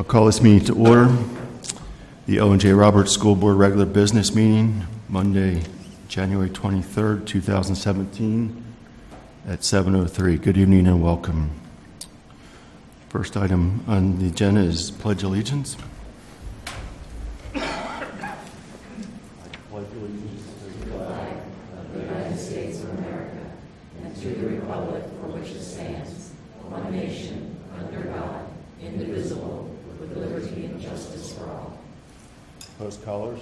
I'll call this meeting to order. The O&J Roberts School Board regular business meeting, Monday, January 23rd, 2017 at 7:03. Good evening and welcome. First item on the agenda is Pledge Allegiance. Opposed, callers?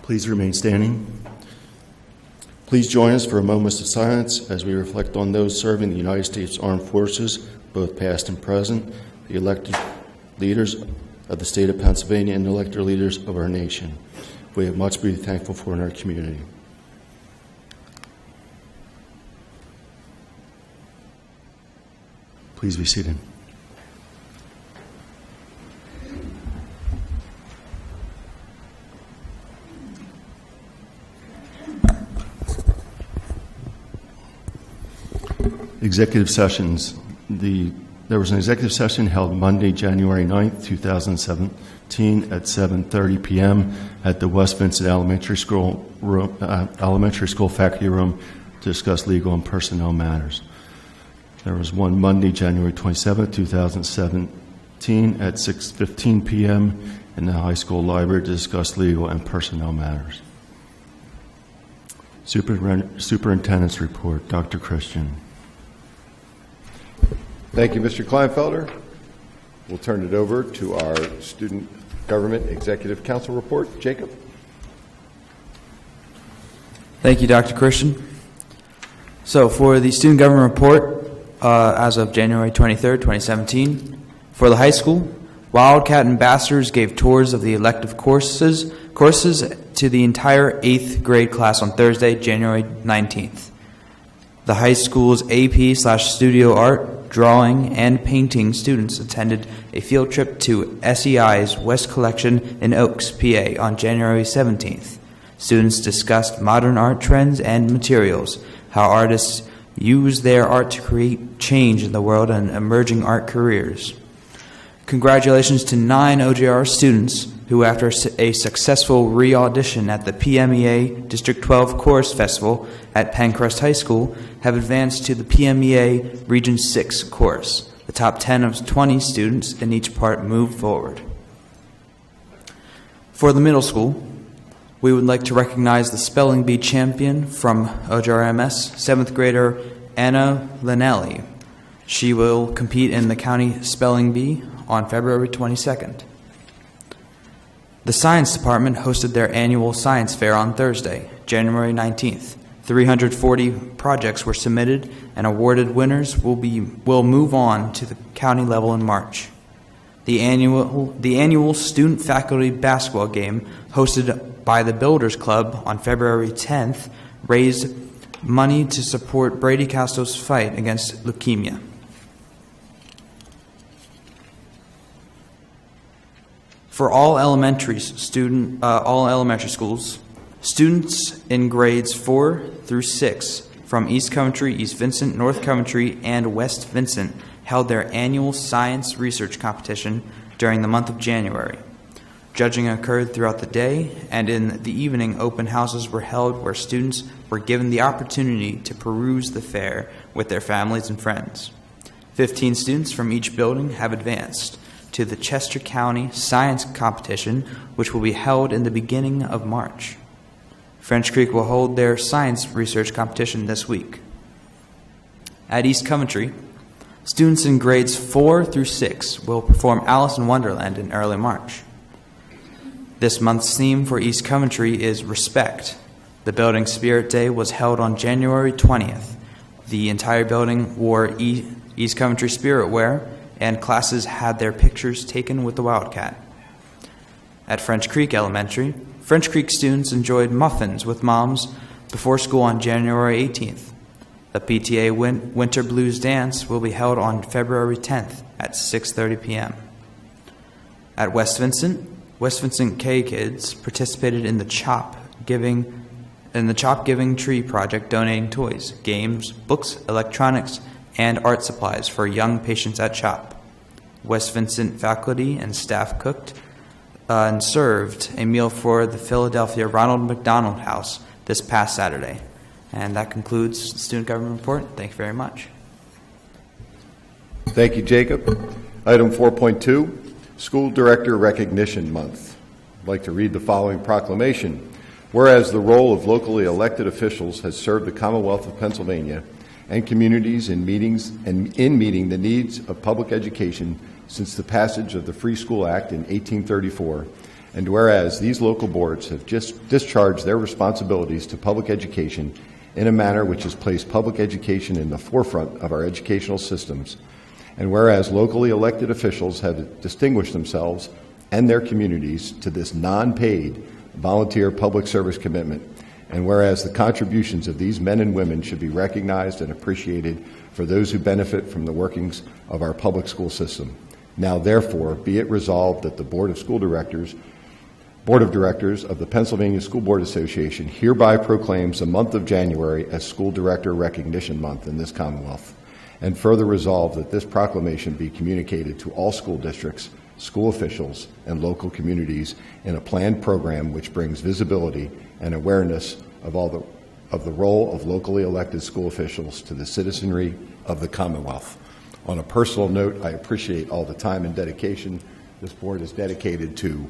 Please remain standing. Please join us for a moment of silence as we reflect on those serving the United States Armed Forces, both past and present, the elected leaders of the state of Pennsylvania, and the elected leaders of our nation. We have much to be thankful for in our community. Please be seated. Executive sessions. There was an executive session held Monday, January 9th, 2017 at 7:30 p.m. at the West Vincent Elementary School faculty room to discuss legal and personnel matters. There was one Monday, January 27th, 2017 at 6:15 p.m. in the high school library to discuss legal and personnel matters. Superintendent's report, Dr. Christian. Thank you, Mr. Kleinfelder. We'll turn it over to our Student Government Executive Council report. Jacob. Thank you, Dr. Christian. So for the Student Government report, as of January 23rd, 2017, for the high school, Wildcat ambassadors gave tours of the elective courses to the entire 8th grade class on Thursday, January 19th. The high school's AP/studio art, drawing, and painting students attended a field trip to SEI's West Collection in Oaks, PA on January 17th. Students discussed modern art trends and materials, how artists use their art to create change in the world, and emerging art careers. Congratulations to 9 OJR students who, after a successful re-audition at the PMEA District 12 Chorus Festival at Pencrest High School, have advanced to the PMEA Region 6 Chorus. The top 10 of 20 students in each part moved forward. For the middle school, we would like to recognize the Spelling Bee champion from OJRMS, 7th grader Anna Linnelli. She will compete in the County Spelling Bee on February 22nd. The Science Department hosted their annual science fair on Thursday, January 19th. 340 projects were submitted, and awarded winners will move on to the county level in March. The annual student-faculty basketball game hosted by the Builders Club on February 10th raised money to support Brady Castro's fight against leukemia. For all elementary schools, students in grades 4 through 6 from East Coventry, East Vincent, North Coventry, and West Vincent held their annual science research competition during the month of January. Judging occurred throughout the day, and in the evening, open houses were held where students were given the opportunity to peruse the fair with their families and friends. 15 students from each building have advanced to the Chester County Science Competition, which will be held in the beginning of March. French Creek will hold their science research competition this week. At East Coventry, students in grades 4 through 6 will perform Alice in Wonderland in early March. This month's theme for East Coventry is Respect. The Building Spirit Day was held on January 20th. The entire building wore East Coventry spirit wear, and classes had their pictures taken with the Wildcat. At French Creek Elementary, French Creek students enjoyed muffins with moms before school on January 18th. The PTA Winter Blues Dance will be held on February 10th at 6:30 p.m. At West Vincent K kids participated in the Chop Giving Tree project, donating toys, games, books, electronics, and art supplies for young patients at CHOP. West Vincent faculty and staff cooked and served a meal for the Philadelphia Ronald McDonald House this past Saturday. And that concludes the Student Government Report. Thank you very much. Thank you, Jacob. Item 4.2, School Director Recognition Month. I'd like to read the following proclamation. Whereas the role of locally elected officials has served the Commonwealth of Pennsylvania and communities in meeting the needs of public education since the passage of the Free School Act in 1834, and whereas these local boards have just discharged their responsibilities to public education in a manner which has placed public education in the forefront of our educational systems, and whereas locally elected officials have distinguished themselves and their communities to this non-paid volunteer public service commitment, and whereas the contributions of these men and women should be recognized and appreciated for those who benefit from the workings of our public school system. Now, therefore, be it resolved that the Board of Directors of the Pennsylvania School Board Association hereby proclaims the month of January as School Director Recognition Month in this Commonwealth, and further resolve that this proclamation be communicated to all school districts, school officials, and local communities in a planned program which brings visibility and awareness of the role of locally elected school officials to the citizenry of the Commonwealth. On a personal note, I appreciate all the time and dedication this board is dedicated to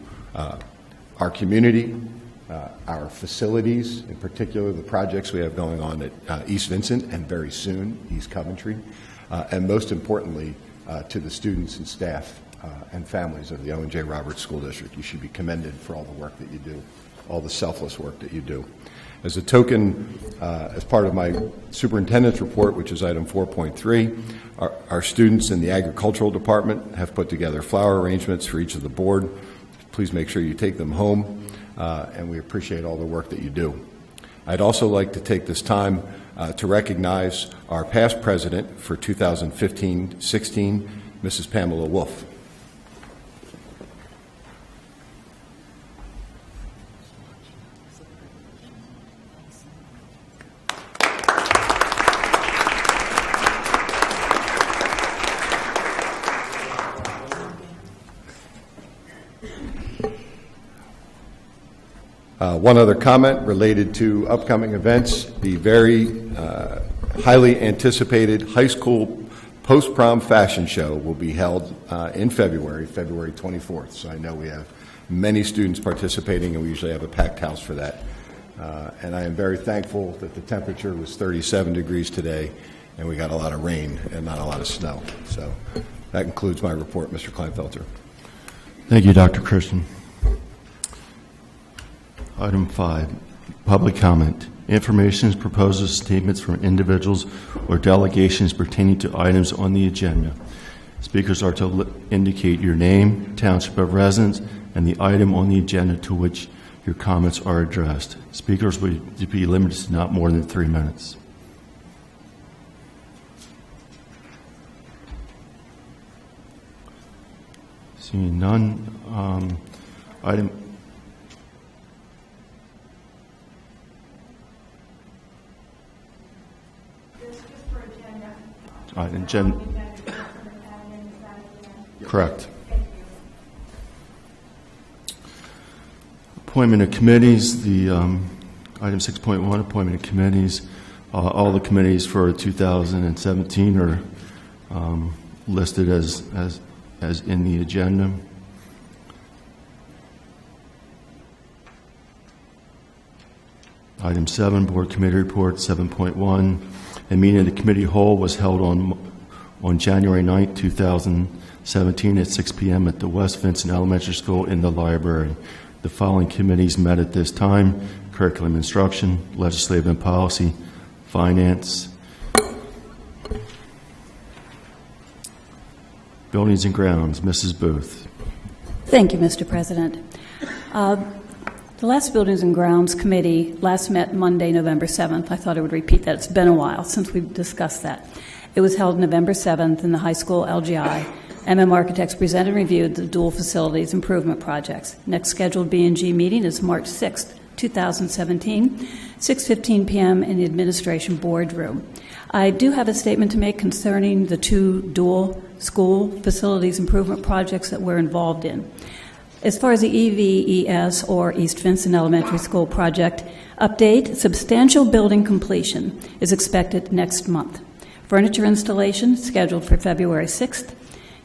our community, our facilities, in particular the projects we have going on at East Vincent and very soon East Coventry, and most importantly to the students and staff and families of the Owen J. Roberts School District. You should be commended for all the work that you do, all the selfless work that you do. As a token, as part of my superintendent's report, which is item 4.3, our students in the agricultural department have put together flower arrangements for each of the board. Please make sure you take them home, and we appreciate all the work that you do. I'd also like to take this time to recognize our past president for 2015-16, Mrs. Pamela Wolf. One other comment related to upcoming events. The very highly anticipated high school post-prom fashion show will be held in February 24th. So I know we have many students participating, and we usually have a packed house for that. And I am very thankful that the temperature was 37 degrees today, and we got a lot of rain and not a lot of snow. So that concludes my report, Mr. Kleinfelter. Thank you, Dr. Christian. Item 5, public comment. Information, proposals, statements from individuals or delegations pertaining to items on the agenda. Speakers are to indicate your name, township of residence, and the item on the agenda to which your comments are addressed. Speakers will be limited to not more than 3 minutes. Seeing none, item. Correct. Appointment of committees. The item 6.1, appointment of committees. All the committees for 2017 are listed as in the agenda. Item 7, board committee report. 7.1. A meeting of the committee whole was held on January 9th, 2017 at 6 p.m. at the West Vincent Elementary School in the library. The following committees met at this time: Curriculum Instruction, Legislative and Policy, Finance, Buildings and Grounds. Mrs. Booth. Thank you, Mr. President. The last Buildings and Grounds Committee last met Monday, November 7th. I thought I would repeat that. It's been a while since we've discussed that. It was held November 7th in the high school LGI. MM Architects presented and reviewed the dual facilities improvement projects. Next scheduled B&G meeting is March 6th, 2017, 6:15 p.m. in the Administration Boardroom. I do have a statement to make concerning the two dual school facilities improvement projects that we're involved in. As far as the EVES, or East Vincent Elementary School project update, substantial building completion is expected next month. Furniture installation scheduled for February 6th.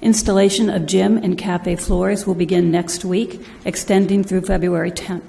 Installation of gym and cafe floors will begin next week, extending through February 10th.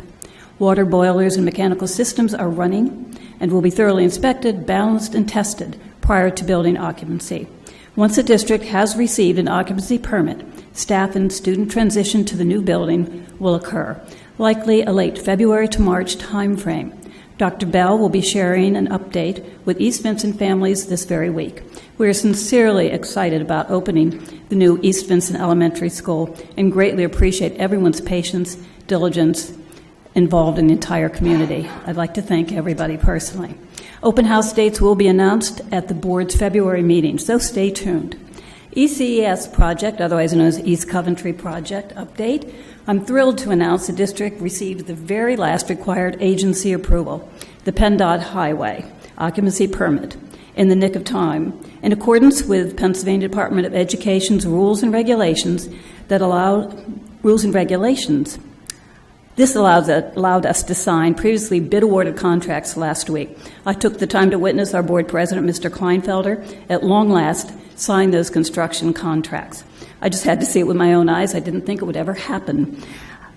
Water boilers and mechanical systems are running and will be thoroughly inspected, balanced, and tested prior to building occupancy. Once the district has received an occupancy permit, staff and student transition to the new building will occur, likely a late February to March timeframe. Dr. Bell will be sharing an update with East Vincent families this very week. We are sincerely excited about opening the new East Vincent Elementary School and greatly appreciate everyone's patience, diligence involved in the entire community. I'd like to thank everybody personally. Open house dates will be announced at the board's February meeting, so stay tuned. ECES project, otherwise known as East Coventry project update. I'm thrilled to announce the district received the very last required agency approval, the PennDOT Highway occupancy permit, in the nick of time, in accordance with Pennsylvania Department of Education's rules and regulations that This allowed us to sign previously bid-awarded contracts last week. I took the time to witness our board president, Mr. Kleinfelder, at long last sign those construction contracts. I just had to see it with my own eyes. I didn't think it would ever happen.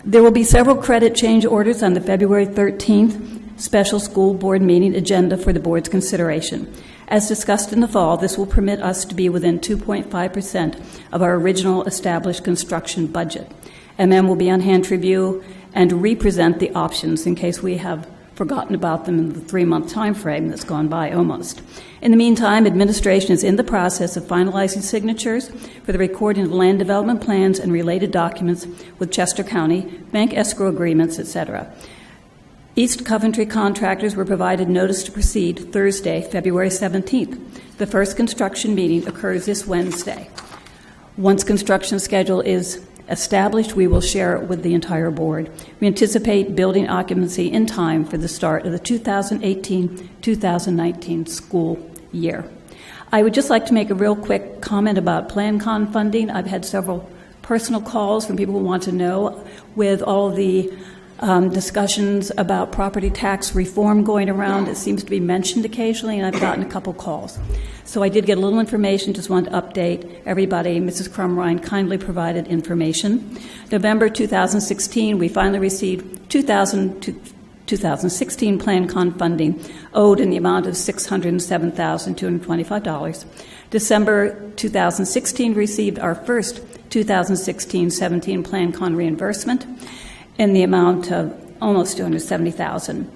There will be several credit change orders on the February 13th special school board meeting agenda for the board's consideration. As discussed in the fall, this will permit us to be within 2.5% of our original established construction budget. MM will be on hand to review and represent the options in case we have forgotten about them in the 3-month time frame that's gone by almost. In the meantime, administration is in the process of finalizing signatures for the recording of land development plans and related documents with Chester County, bank escrow agreements, etc. East Coventry contractors were provided notice to proceed Thursday, February 17th. The first construction meeting occurs this Wednesday. Once construction schedule is established, we will share it with the entire board. We anticipate building occupancy in time for the start of the 2018-2019 school year. I would just like to make a real quick comment about PlanCon funding. I've had several personal calls from people who want to know, with all the discussions about property tax reform going around. It seems to be mentioned occasionally, and I've gotten a couple calls. So I did get a little information, just wanted to update everybody. Mrs. Crumrine kindly provided information. November 2016, we finally received 2016 PlanCon funding owed in the amount of $607,225. December 2016 received our first 2016-17 PlanCon reimbursement in the amount of almost $270,000.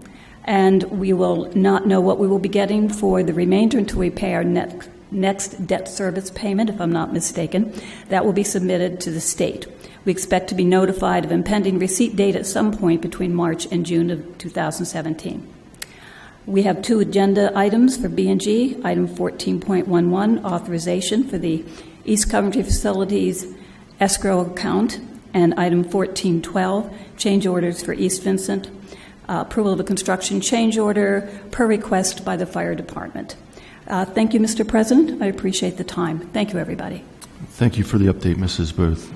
And we will not know what we will be getting for the remainder until we pay our next debt service payment, if I'm not mistaken. That will be submitted to the state. We expect to be notified of impending receipt date at some point between March and June of 2017. We have 2 agenda items for B&G. Item 14.11, authorization for the East Coventry Facilities escrow account, and item 14.12, change orders for East Vincent. Approval of a construction change order per request by the fire department. Thank you, Mr. President. I appreciate the time. Thank you, everybody. Thank you for the update, Mrs. Booth.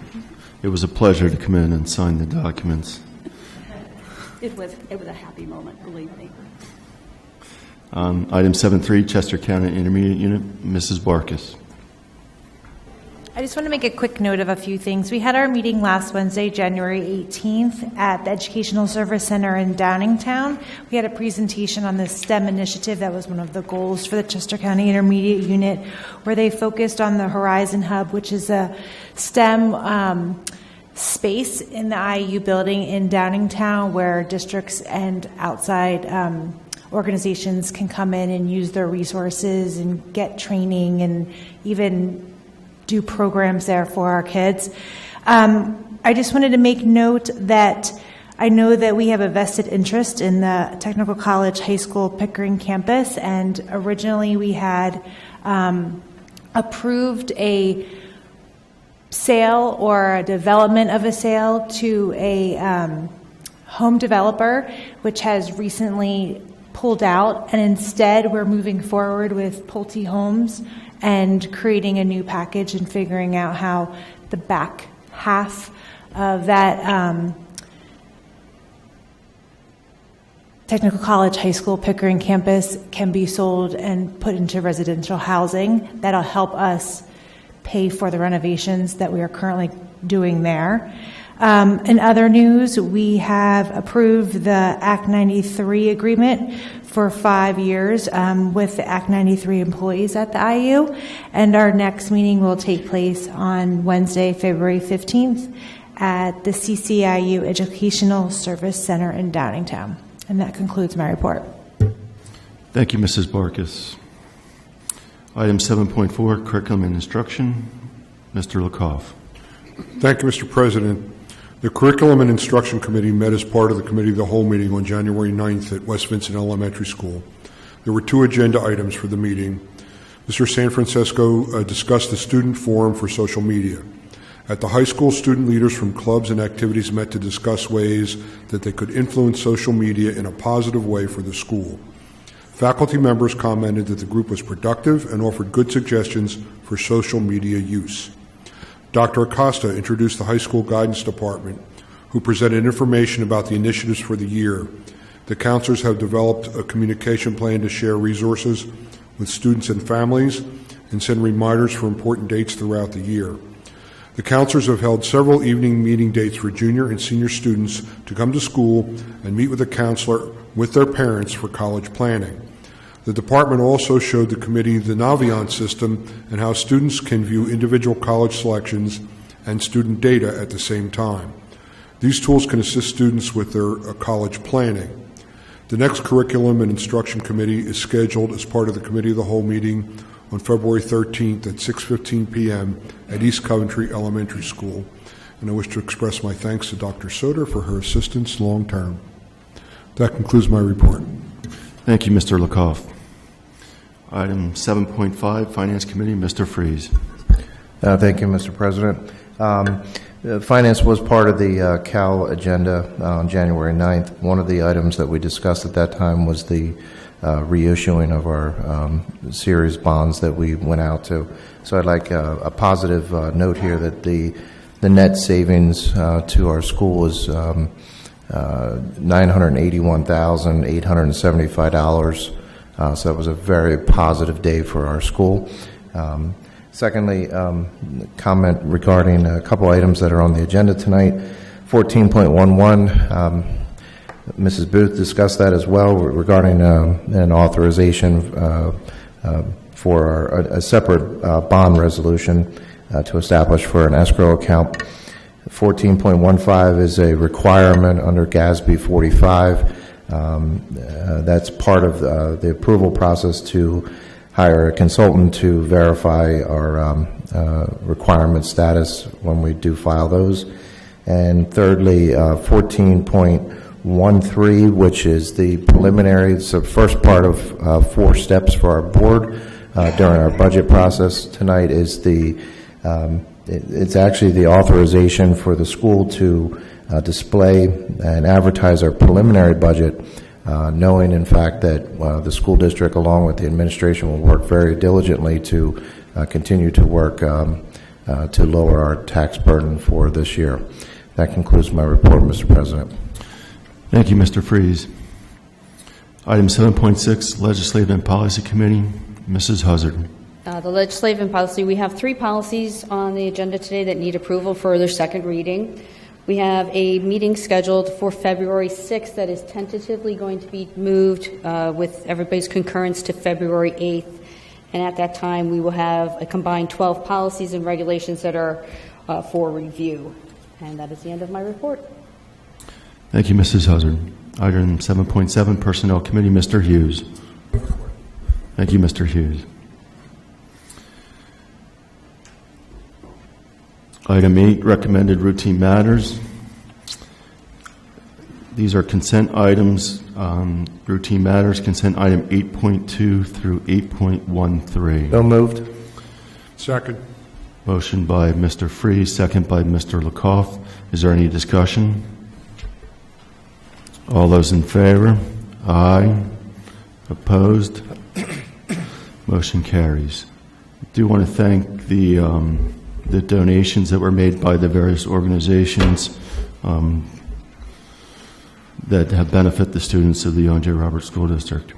It was a pleasure to come in and sign the documents. It was a happy moment, believe me. Item 7.3, Chester County Intermediate Unit, Mrs. Barkis. I just want to make a quick note of a few things. We had our meeting last Wednesday, January 18th, at the Educational Service Center in Downingtown. We had a presentation on the STEM initiative. That was one of the goals for the Chester County Intermediate Unit, where they focused on the Horizon Hub, which is a STEM space in the IU building in Downingtown where districts and outside organizations can come in and use their resources and get training and even do programs there for our kids. I just wanted to make note that I know that we have a vested interest in the Technical College High School Pickering campus, and originally we had approved a sale or a development of a sale to a home developer, which has recently pulled out, and instead we're moving forward with Pulte Homes and creating a new package and figuring out how the back half of that Technical College High School Pickering campus can be sold and put into residential housing. That'll help us pay for the renovations that we are currently doing there. In other news, we have approved the Act 93 agreement for 5 years with the Act 93 employees at the IU, and our next meeting will take place on Wednesday, February 15th at the CCIU Educational Service Center in Downingtown. And that concludes my report. Thank you, Mrs. Barkis. Item 7.4, Curriculum and Instruction. Mr. Lakoff. Thank you, Mr. President. The Curriculum and Instruction Committee met as part of the Committee of the Whole meeting on January 9th at West Vincent Elementary School. There were 2 agenda items for the meeting. Mr. San Francisco discussed the Student Forum for Social Media. At the high school, student leaders from clubs and activities met to discuss ways that they could influence social media in a positive way for the school. Faculty members commented that the group was productive and offered good suggestions for social media use. Dr. Acosta introduced the high school guidance department, who presented information about the initiatives for the year. The counselors have developed a communication plan to share resources with students and families and send reminders for important dates throughout the year. The counselors have held several evening meeting dates for junior and senior students to come to school and meet with a counselor with their parents for college planning. The department also showed the committee the Naviance system and how students can view individual college selections and student data at the same time. These tools can assist students with their college planning. The next Curriculum and Instruction Committee is scheduled as part of the Committee of the Whole meeting on February 13th at 6:15 p.m. at East Coventry Elementary School. And I wish to express my thanks to Dr. Soder for her assistance long term. That concludes my report. Thank you, Mr. Lakoff. Item 7.5, Finance Committee, Mr. Freeze. Thank you, Mr. President. Finance was part of the Cal agenda on January 9th. One of the items that we discussed at that time was the reissuing of our series bonds that we went out to. So I'd like a positive note here that the net savings to our school is $981,875. So that was a very positive day for our school. Secondly, comment regarding a couple items that are on the agenda tonight. 14.11, Mrs. Booth discussed that as well regarding an authorization for a separate bond resolution to establish for an escrow account. 14.15 is a requirement under GASB 45. That's part of the approval process to hire a consultant to verify our requirement status when we do file those. And thirdly, 14.13, which is the preliminary, it's the first part of 4 steps for our board during our budget process tonight, is it's actually the authorization for the school to display and advertise our preliminary budget, knowing in fact that the school district along with the administration will work very diligently to continue to work to lower our tax burden for this year. That concludes my report, Mr. President. Thank you, Mr. Freeze. Item 7.6, Legislative and Policy Committee, Mrs. Huzzard. The Legislative and Policy, we have 3 policies on the agenda today that need approval for their second reading. We have a meeting scheduled for February 6th that is tentatively going to be moved with everybody's concurrence to February 8th. And at that time, we will have a combined 12 policies and regulations that are for review. And that is the end of my report. Thank you, Mrs. Hazard. Item 7.7, Personnel Committee, Mr. Hughes. Thank you, Mr. Hughes. Item 8, Recommended Routine Matters. These are consent items, routine matters, consent item 8.2 through 8.13. So moved. Second. Motion by Mr. Freeze, second by Mr. Lakoff. Is there any discussion? All those in favor? Aye. Opposed? Motion carries. I do want to thank the donations that were made by the various organizations that have benefit the students of the Owen J. Roberts School District.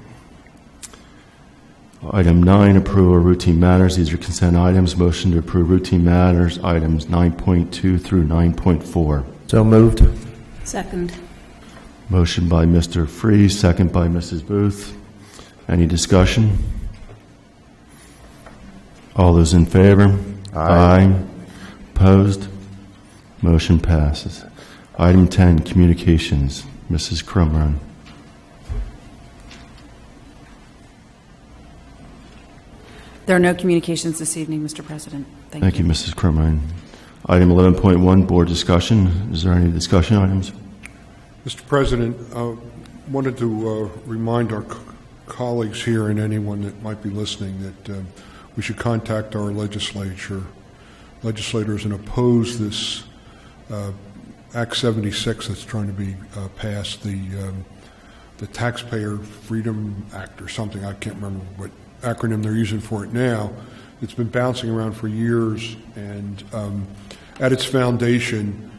Item 9, approval of routine matters. These are consent items. Motion to approve routine matters, items 9.2 through 9.4. So moved. Second. Motion by Mr. Freeze, second by Mrs. Booth. Any discussion? All those in favor? Aye. Opposed? Motion passes. Item 10, communications. Mrs. Crumrun. There are no communications this evening, Mr. President. Thank you, Mrs. Crumrun. Item 11.1, board discussion. Is there any discussion items? Mr. President, I wanted to remind our colleagues here and anyone that might be listening that we should contact our legislators and oppose this Act 76 that's trying to be passed, the Taxpayer Freedom Act or something. I can't remember what acronym they're using for it now. It's been bouncing around for years, and at its foundation,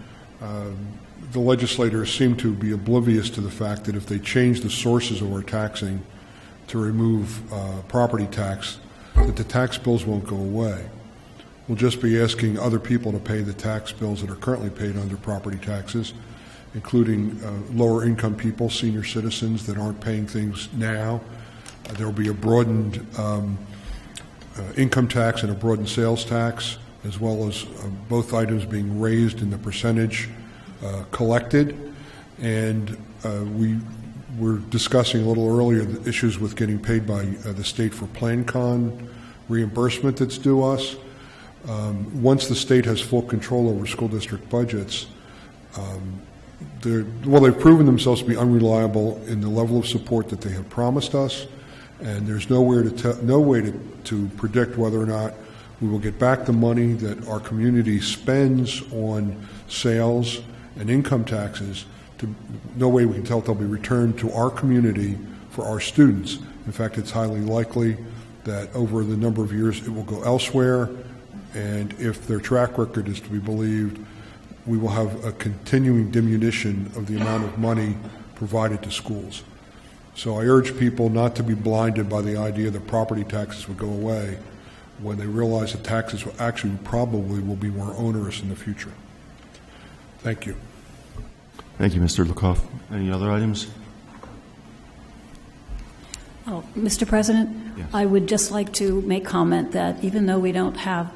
the legislators seem to be oblivious to the fact that if they change the sources of our taxing to remove property tax, that the tax bills won't go away. We'll just be asking other people to pay the tax bills that are currently paid under property taxes, including lower income people, senior citizens that aren't paying things now. There will be a broadened income tax and a broadened sales tax, as well as both items being raised in the percentage collected. And we were discussing a little earlier the issues with getting paid by the state for PlanCon reimbursement that's due us. Once the state has full control over school district budgets, they've proven themselves to be unreliable in the level of support that they have promised us, and there's no way to predict whether or not we will get back the money that our community spends on sales and income taxes. No way we can tell if they'll be returned to our community for our students. In fact, it's highly likely that over the number of years it will go elsewhere. And if their track record is to be believed, we will have a continuing diminution of the amount of money provided to schools. So I urge people not to be blinded by the idea that property taxes would go away when they realize that taxes will actually probably will be more onerous in the future. Thank you. Thank you, Mr. Lakoff. Any other items? Oh, Mr. President, Yes. I would just like to make comment that even though we don't have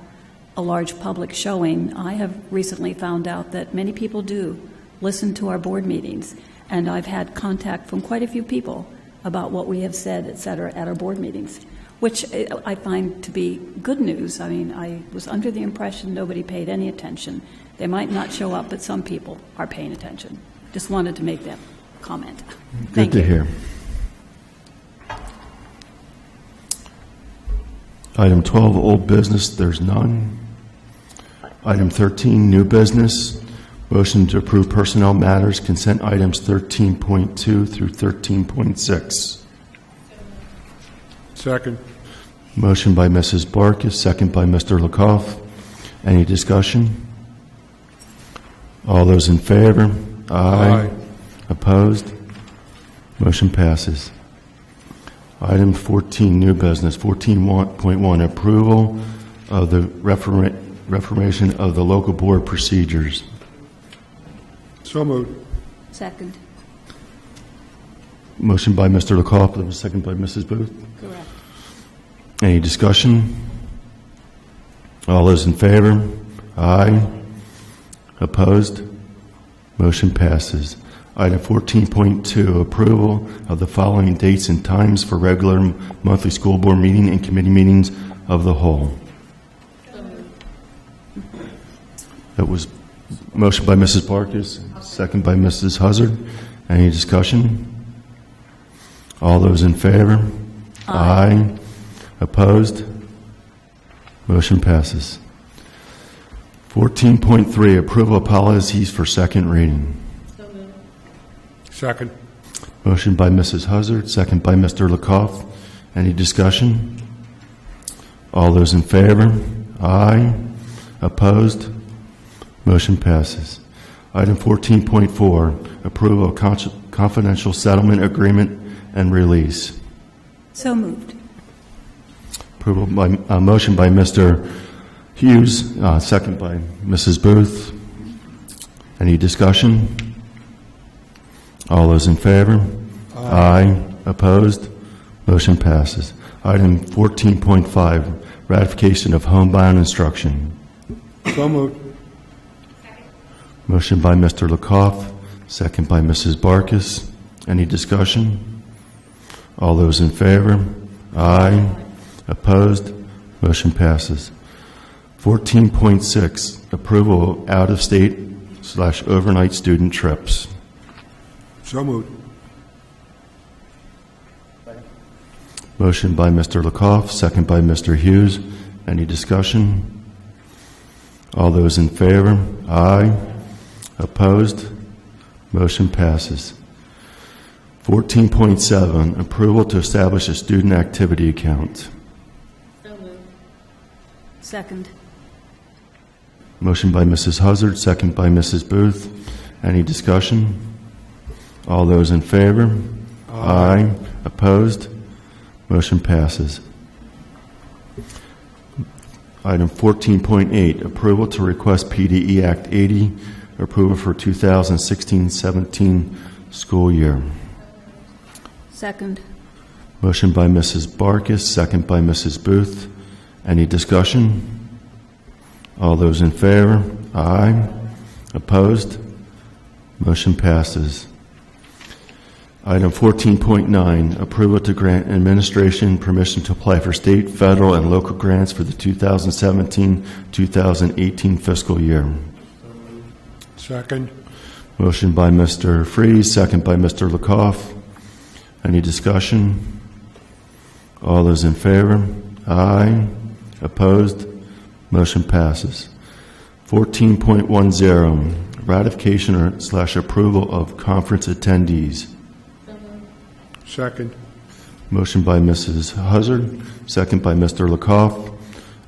a large public showing, I have recently found out that many people do listen to our board meetings, and I've had contact from quite a few people about what we have said, et cetera, at our board meetings, which I find to be good news. I mean, I was under the impression nobody paid any attention. They might not show up, but some people are paying attention. Just wanted to make that comment. Good to hear. Item 12, old business, there's none. Item 13, new business. Motion to approve personnel matters, consent items 13.2 through 13.6. Second. Motion by Mrs. Barkis, second by Mr. Lakoff. Any discussion? All those in favor? Aye. Opposed? Motion passes. Item 14, new business. 14.1, approval of the reformation of the local board procedures. So moved. Second. Motion by Mr. Lakoff, second by Mrs. Booth. Correct. Any discussion? All those in favor? Aye. Opposed? Motion passes. Item 14.2, approval of the following dates and times for regular monthly school board meeting and committee meetings of the whole. That was motion by Mrs. Barkis, second by Mrs. Huzzard. Any discussion? All those in favor? Aye. Opposed? Motion passes. 14.3, approval of policies for second reading. Second. Motion by Mrs. Huzzard, second by Mr. Lecoff. Any discussion? All those in favor? Aye. Opposed? Motion passes. Item 14.4, approval of confidential settlement agreement and release. So moved. Approval by motion by Mr. Hughes, second by Mrs. Booth. Any discussion? All those in favor? Aye. Opposed? Motion passes. Item 14.5, ratification of homebound instruction. So moved. Motion by Mr. Lecoff, second by Mrs. Barkis. Any discussion? All those in favor? Aye. Opposed? Motion passes. 14.6, approval of out-of-state/overnight student trips. So moved. Motion by Mr. Lecoff, second by Mr. Hughes. Any discussion? All those in favor? Aye. Opposed? Motion passes. 14.7, approval to establish a student activity account. Second. Motion by Mrs. Huzzard, second by Mrs. Booth. Any discussion? All those in favor? Aye. Opposed? Motion passes. Item 14.8, approval to request PDE Act 80 approval for 2016-17 school year. Second. Motion by Mrs. Barkis, second by Mrs. Booth. Any discussion? All those in favor? Aye. Opposed? Motion passes. Item 14.9, approval to grant administration permission to apply for state, federal, and local grants for the 2017-2018 fiscal year. Second. Motion by Mr. Freeze, second by Mr. Lecoff. Any discussion? All those in favor? Aye. Opposed? Motion passes. 14.10, ratification/approval of conference attendees. Second. Motion by Mrs. Huzzard, second by Mr. Lecoff.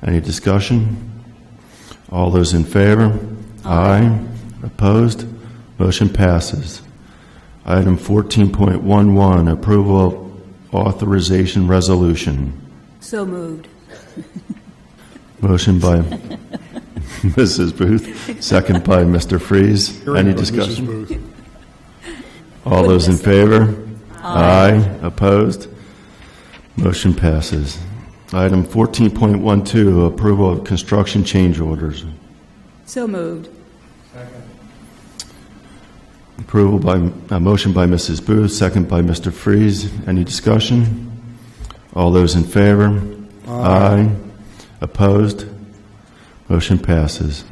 Any discussion? All those in favor? Aye. Opposed? Motion passes. Item 14.11, approval of authorization resolution. So moved. Motion by Mrs. Booth, second by Mr. Freeze. Any discussion? Mrs. Booth. All those in favor? Aye. Opposed? Motion passes. Item 14.12, approval of construction change orders. So moved. Approval by motion by Mrs. Booth, second by Mr. Freeze. Any discussion? All those in favor? Aye. Opposed? Motion passes.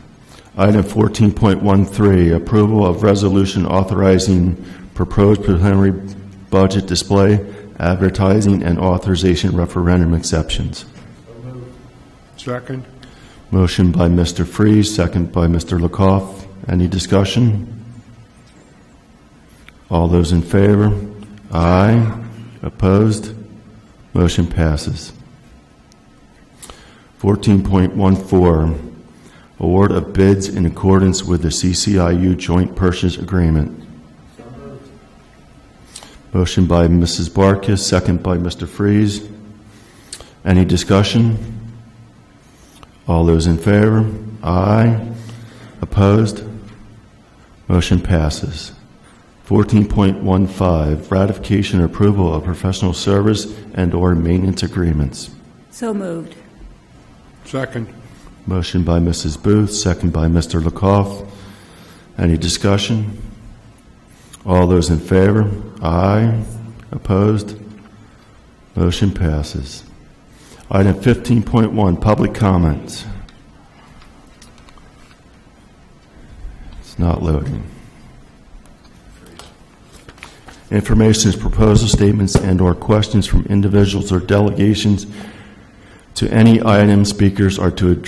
Item 14.13, approval of resolution authorizing proposed preliminary budget display, advertising, and authorization referendum exceptions. Second. Motion by Mr. Freeze, second by Mr. Lecoff. Any discussion? All those in favor? Aye. Opposed? Motion passes. 14.14, award of bids in accordance with the CCIU Joint Purchase Agreement. Motion by Mrs. Barkis, second by Mr. Freeze. Any discussion? All those in favor? Aye. Opposed? Motion passes. 14.15, ratification and approval of professional service and/or maintenance agreements. So moved. Second. Motion by Mrs. Booth, second by Mr. Lecoff. Any discussion? All those in favor? Aye. Opposed? Motion passes. Item 15.1, public comments. It's not loading. Information is proposal statements and/or questions from individuals or delegations to any item. Speakers are to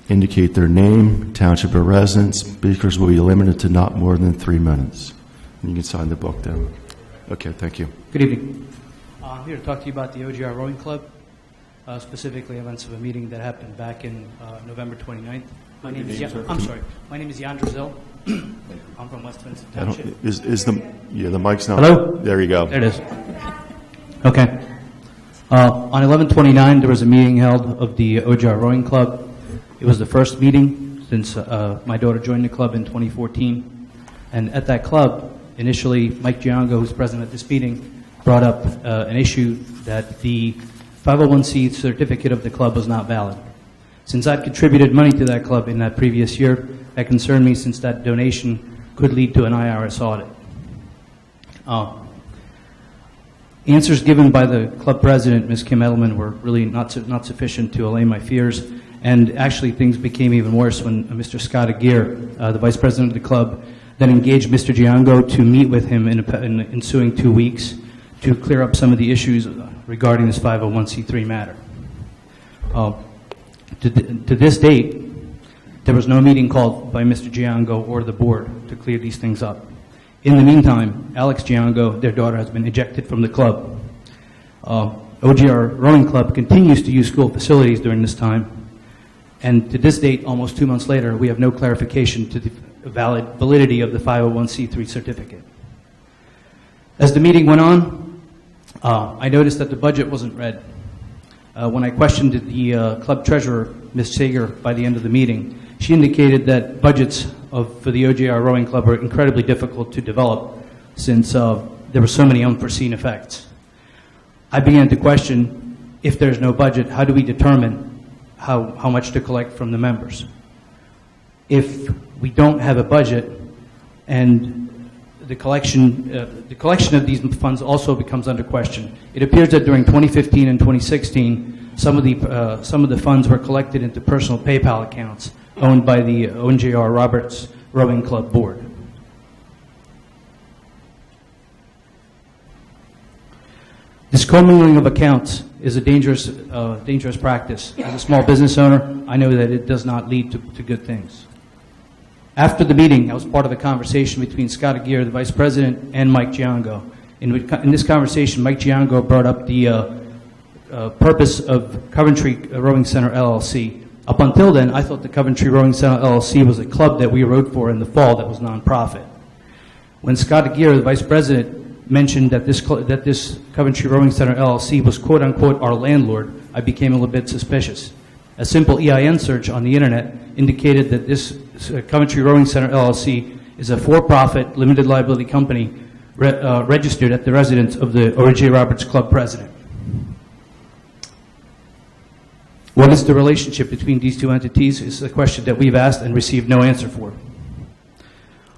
indicate their name, township of residence. Speakers will be limited to not more than 3 minutes. You can sign the book then. Okay, thank you. Good evening. I'm here to talk to you about the OGR Rowing Club, specifically events of a meeting that happened back in November 29th. My name is Jan Drizel. I'm from West Vincent Township. The mic's not. Hello? There you go. There it is. Okay. On 11/29, there was a meeting held of the OGR Rowing Club. It was the first meeting since my daughter joined the club in 2014. And at that club, initially, Mike Giango, who's present at this meeting, brought up an issue that the 501c certificate of the club was not valid. Since I'd contributed money to that club in that previous year, that concerned me since that donation could lead to an IRS audit. Answers given by the club president, Ms. Kim Edelman, were really not sufficient to allay my fears, and actually things became even worse when Mr. Scott Aguirre, the vice president of the club, then engaged Mr. Giango to meet with him in the ensuing 2 weeks to clear up some of the issues regarding this 501c3 matter. To this date, there was no meeting called by Mr. Giango or the board to clear these things up. In the meantime, Alex Giango, their daughter, has been ejected from the club. OGR Rowing Club continues to use school facilities during this time, and to this date, almost 2 months later, we have no clarification to the validity of the 501c3 certificate. As the meeting went on, I noticed that the budget wasn't read. When I questioned the club treasurer, Ms. Sager, by the end of the meeting, she indicated that budgets for the OGR Rowing Club are incredibly difficult to develop since there were so many unforeseen effects. I began to question, if there's no budget, how do we determine how much to collect from the members? If we don't have a budget and the collection of these funds also becomes under question. It appears that during 2015 and 2016, some of the funds were collected into personal PayPal accounts owned by the ONJR Roberts Rowing Club board. This commingling of accounts is a dangerous practice. As a small business owner, I know that it does not lead to good things. After the meeting, I was part of a conversation between Scott Aguirre, the vice president, and Mike Giango. In this conversation, Mike Giango brought up the purpose of Coventry Rowing Center, LLC. Up until then, I thought the Coventry Rowing Center, LLC was a club that we rowed for in the fall that was nonprofit. When Scott Aguirre, the vice president, mentioned that this Coventry Rowing Center, LLC was quote-unquote our landlord, I became a little bit suspicious. A simple EIN search on the internet indicated that this Coventry Rowing Center, LLC is a for-profit limited liability company registered at the residence of the O.J. Roberts Club president. What is the relationship between these two entities is a question that we've asked and received no answer for.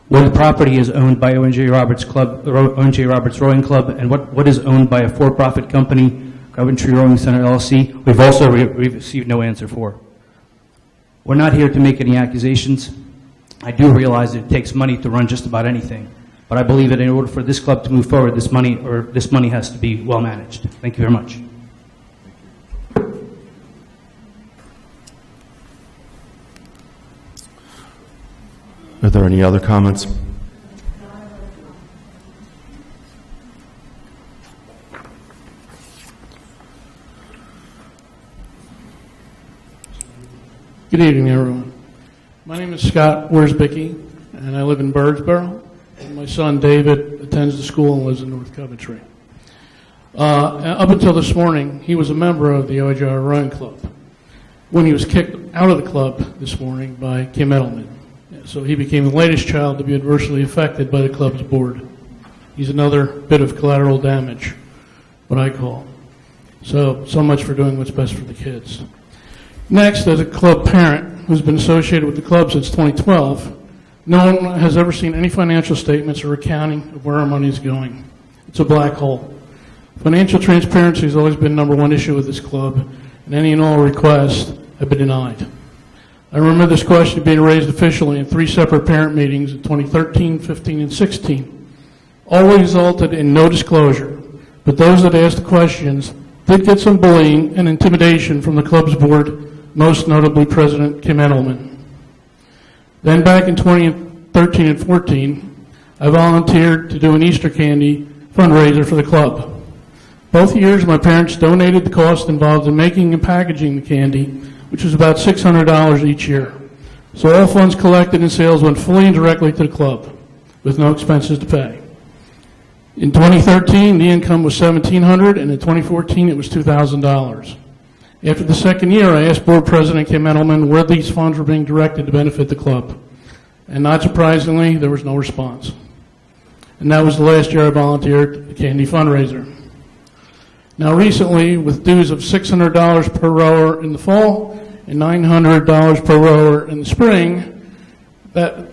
What property is owned by O.J. Roberts Rowing Club, and what is owned by a for-profit company, Coventry Rowing Center, LLC, we've also received no answer for. We're not here to make any accusations. I do realize that it takes money to run just about anything, but I believe that in order for this club to move forward, this money has to be well managed. Thank you very much. Are there any other comments? Good evening, everyone. My name is Scott Worsbicky, and I live in Birdsboro. And my son David attends the school and lives in North Coventry. Up until this morning, he was a member of the OGR Rowing Club. When he was kicked out of the club this morning by Kim Edelman, so he became the latest child to be adversely affected by the club's board. He's another bit of collateral damage, what I call. So much for doing what's best for the kids. Next, as a club parent who's been associated with the club since 2012, No one has ever seen any financial statements or accounting of where our money is going. It's a black hole. Financial transparency has always been number one issue with this club, and any and all requests have been denied. I remember this question being raised officially in 3 separate parent meetings in 2013, 15, and 16. All resulted in no disclosure, but those that asked the questions did get some bullying and intimidation from the club's board, most notably President Kim Edelman. Then back in 2013 and 14, I volunteered to do an Easter candy fundraiser for the club. Both years, my parents donated the cost involved in making and packaging the candy, which was about $600 each year. So all funds collected in sales went fully and directly to the club, with no expenses to pay. In 2013, the income was $1,700, and in 2014, it was $2,000. After the second year, I asked Board President Kim Edelman where these funds were being directed to benefit the club. And not surprisingly, there was no response. And that was the last year I volunteered at the candy fundraiser. Now recently, with dues of $600 per rower in the fall and $900 per rower in the spring, that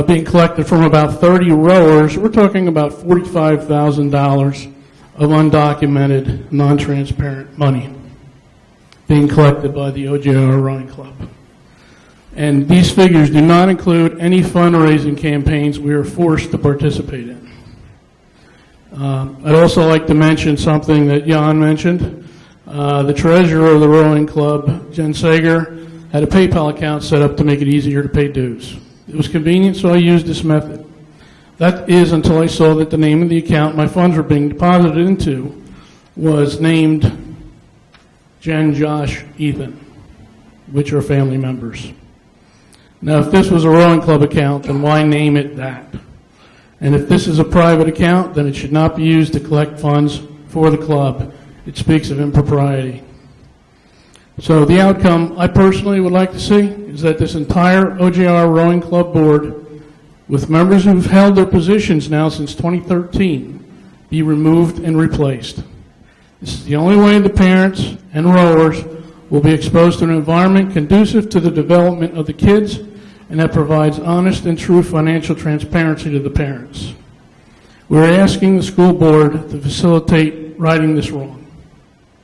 being collected from about 30 rowers, we're talking about $45,000 of undocumented, non-transparent money being collected by the OJR Rowing Club. And these figures do not include any fundraising campaigns we are forced to participate in. I'd also like to mention something that Jan mentioned. The treasurer of the rowing club, Jen Sager, had a PayPal account set up to make it easier to pay dues. It was convenient, so I used this method. That is until I saw that the name of the account my funds were being deposited into was named Jen, Josh, Ethan, which are family members. Now, if this was a rowing club account, then why name it that? And if this is a private account, then it should not be used to collect funds for the club. It speaks of impropriety. So the outcome I personally would like to see is that this entire OJR Rowing Club board, with members who've held their positions now since 2013, be removed and replaced. This is the only way the parents and rowers will be exposed to an environment conducive to the development of the kids and that provides honest and true financial transparency to the parents. We're asking the school board to facilitate righting this wrong.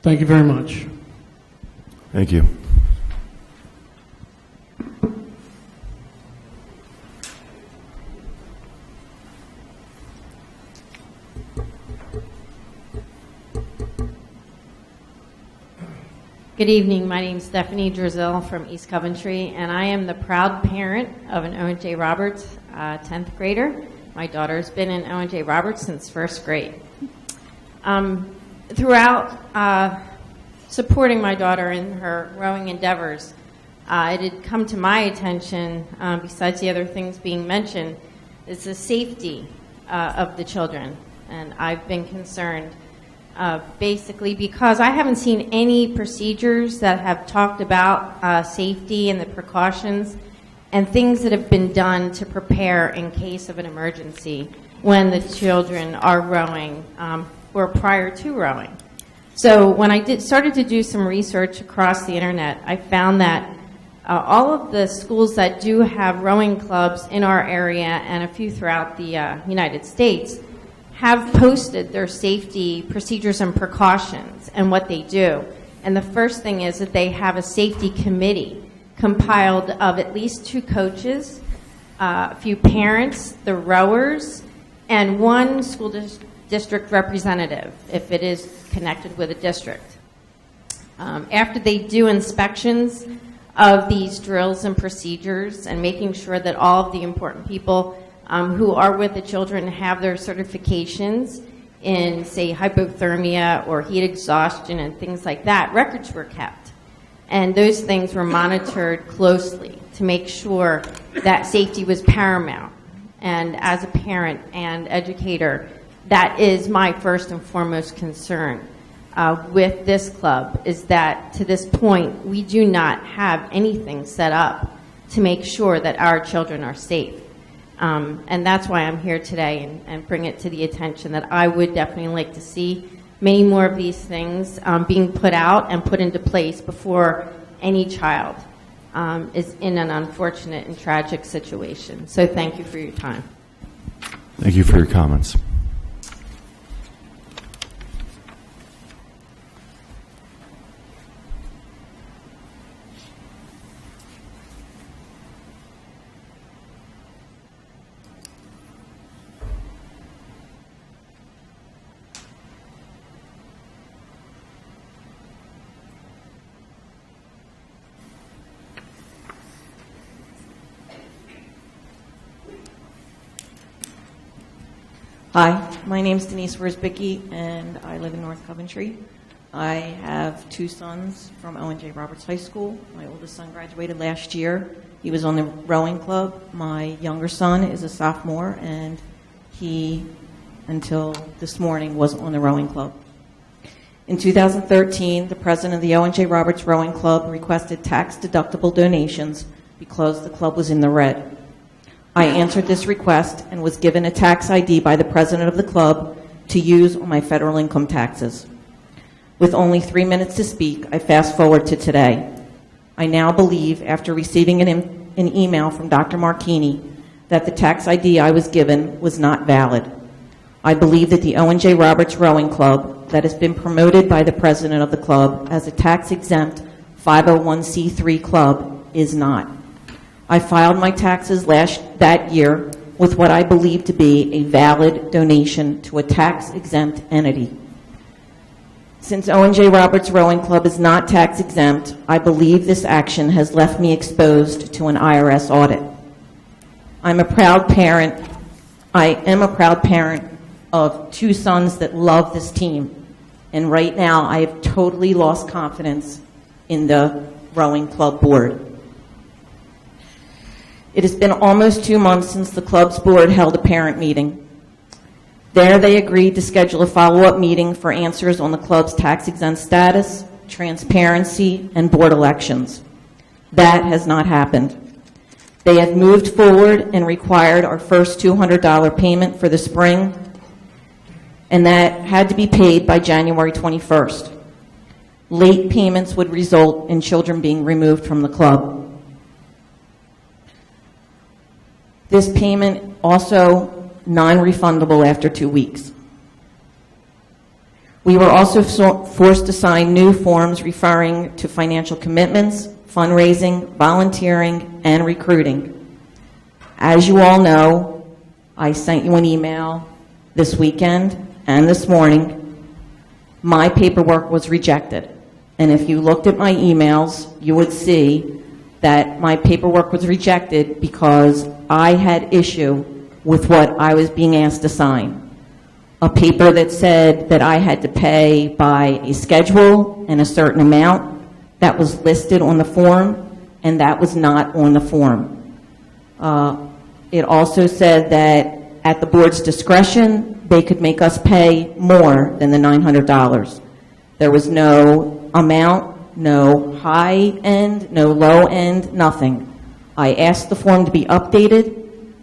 Thank you very much. Thank you. Good evening. My name is Stephanie Drizzle from East Coventry, and I am the proud parent of an Owen J. Roberts 10th grader. My daughter's been in Owen J. Roberts since first grade. Throughout supporting my daughter in her rowing endeavors, it had come to my attention, besides the other things being mentioned, is the safety of the children. And I've been concerned basically because I haven't seen any procedures that have talked about safety and the precautions and things that have been done to prepare in case of an emergency when the children are rowing or prior to rowing. So when I started to do some research across the internet, I found that all of the schools that do have rowing clubs in our area and a few throughout the United States have posted their safety procedures and precautions and what they do. And the first thing is that they have a safety committee compiled of at least 2 coaches, a few parents, the rowers, and 1 school district representative, if it is connected with a district. After they do inspections of these drills and procedures and making sure that all of the important people who are with the children have their certifications in, say, hypothermia or heat exhaustion and things like that, records were kept. And those things were monitored closely to make sure that safety was paramount. And as a parent and educator, that is my first and foremost concern with this club, is that to this point, we do not have anything set up to make sure that our children are safe. And that's why I'm here today and bring it to the attention that I would definitely like to see many more of these things being put out and put into place before any child is in an unfortunate and tragic situation. So thank you for your time. Thank you for your comments. Hi, my name's Denise Worsbicky, and I live in North Coventry. I have two sons from Owen J. Roberts High School. My oldest son graduated last year. He was on the rowing club. My younger son is a sophomore, and he, until this morning, was on the rowing club. In 2013, the president of the Owen J. Roberts Rowing Club requested tax-deductible donations because the club was in the red. I answered this request and was given a tax ID by the president of the club to use on my federal income taxes. With only 3 minutes to speak, I fast forward to today. I now believe, after receiving an email from Dr. Marchini, that the tax ID I was given was not valid. I believe that the Owen J. Roberts Rowing Club, that has been promoted by the president of the club as a tax-exempt 501c3 club, is not. I filed my taxes that year with what I believe to be a valid donation to a tax-exempt entity. Since Owen J. Roberts Rowing Club is not tax-exempt, I believe this action has left me exposed to an IRS audit. I am a proud parent of two sons that love this team, and right now I have totally lost confidence in the rowing club board. It has been almost 2 months since the club's board held a parent meeting. There they agreed to schedule a follow-up meeting for answers on the club's tax-exempt status, transparency, and board elections. That has not happened. They have moved forward and required our first $200 payment for the spring, and that had to be paid by January 21st. Late payments would result in children being removed from the club. This payment also non-refundable after 2 weeks. We were also forced to sign new forms referring to financial commitments, fundraising, volunteering, and recruiting. As you all know, I sent you an email this weekend and this morning. My paperwork was rejected. And if you looked at my emails, you would see that my paperwork was rejected because I had issue with what I was being asked to sign. A paper that said that I had to pay by a schedule and a certain amount that was listed on the form, and that was not on the form. It also said that at the board's discretion, they could make us pay more than the $900. There was no amount, no high end, no low end, nothing. I asked the form to be updated,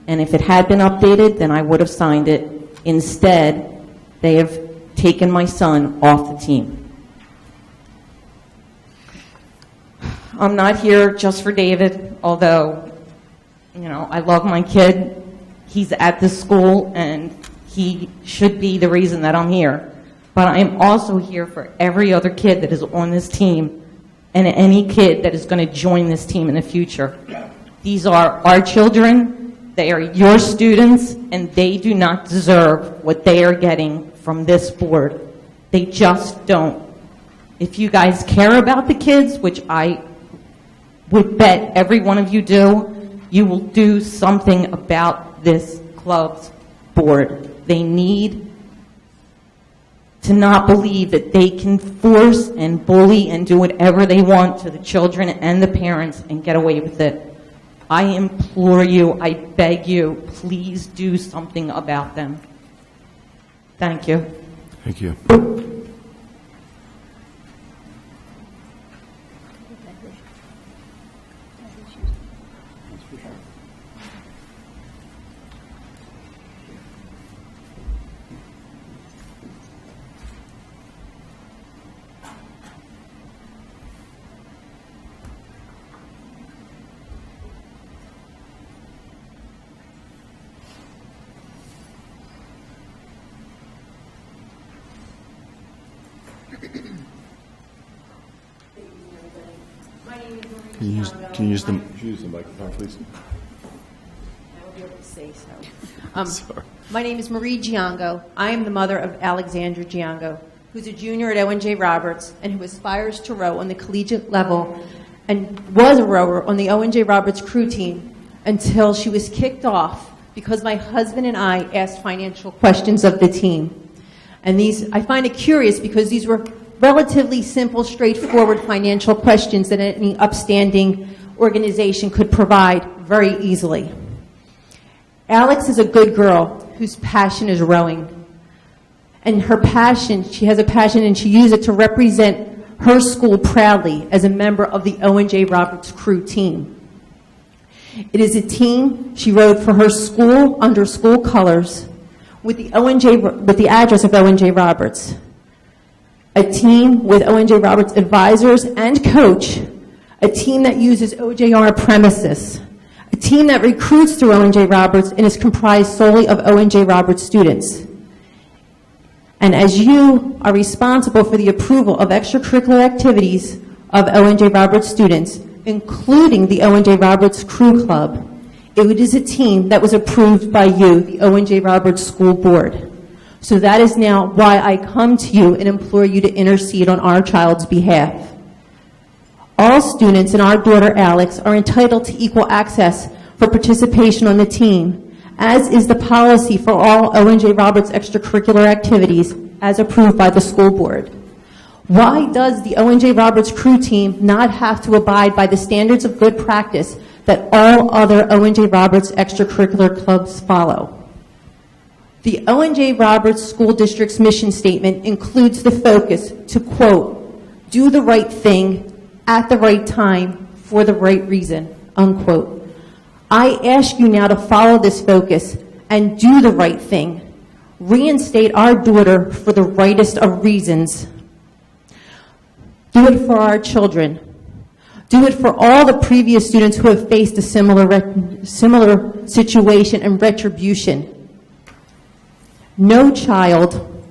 and if it had been updated, then I would have signed it. Instead, they have taken my son off the team. I'm not here just for David, although, I love my kid. He's at this school, and he should be the reason that I'm here. But I am also here for every other kid that is on this team and any kid that is going to join this team in the future. These are our children. They are your students, and they do not deserve what they are getting from this board. They just don't. If you guys care about the kids, which I would bet every one of you do, you will do something about this club's board. They need to not believe that they can force and bully and do whatever they want to the children and the parents and get away with it. I implore you, I beg you, please do something about them. Thank you. Thank you. Can you use the microphone, please? I will be able to say so. My name is Marie Giango. I am the mother of Alexandra Giango, who's a junior at Owen J. Roberts and who aspires to row on the collegiate level and was a rower on the Owen J. Roberts crew team until she was kicked off because my husband and I asked financial questions of the team. And I find it curious because these were relatively simple, straightforward financial questions that any upstanding organization could provide very easily. Alex is a good girl whose passion is rowing. And her passion, she has a passion and she uses it to represent her school proudly as a member of the Owen J. Roberts crew team. It is a team she rowed for her school under school colors with the address of Owen J. Roberts. A team with Owen J. Roberts advisors and coach, a team that uses OJR premises, a team that recruits through Owen J. Roberts and is comprised solely of Owen J. Roberts students. And as you are responsible for the approval of extracurricular activities of Owen J. Roberts students, including the Owen J. Roberts Crew Club, it is a team that was approved by you, the Owen J. Roberts School Board. So that is now why I come to you and implore you to intercede on our child's behalf. All students and our daughter Alex are entitled to equal access for participation on the team, as is the policy for all Owen J. Roberts extracurricular activities as approved by the school board. Why does the Owen J. Roberts crew team not have to abide by the standards of good practice that all other Owen J. Roberts extracurricular clubs follow? The Owen J. Roberts School District's mission statement includes the focus to, quote, do the right thing at the right time for the right reason, unquote. I ask you now to follow this focus and do the right thing. Reinstate our daughter for the rightest of reasons. Do it for our children. Do it for all the previous students who have faced a similar situation and retribution. No child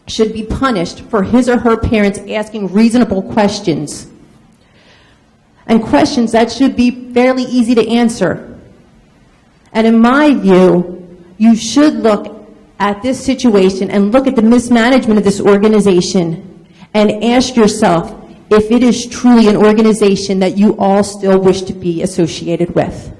should be punished for his or her parents asking reasonable questions, and questions that should be fairly easy to answer. And in my view, you should look at this situation and look at the mismanagement of this organization and ask yourself if it is truly an organization that you all still wish to be associated with.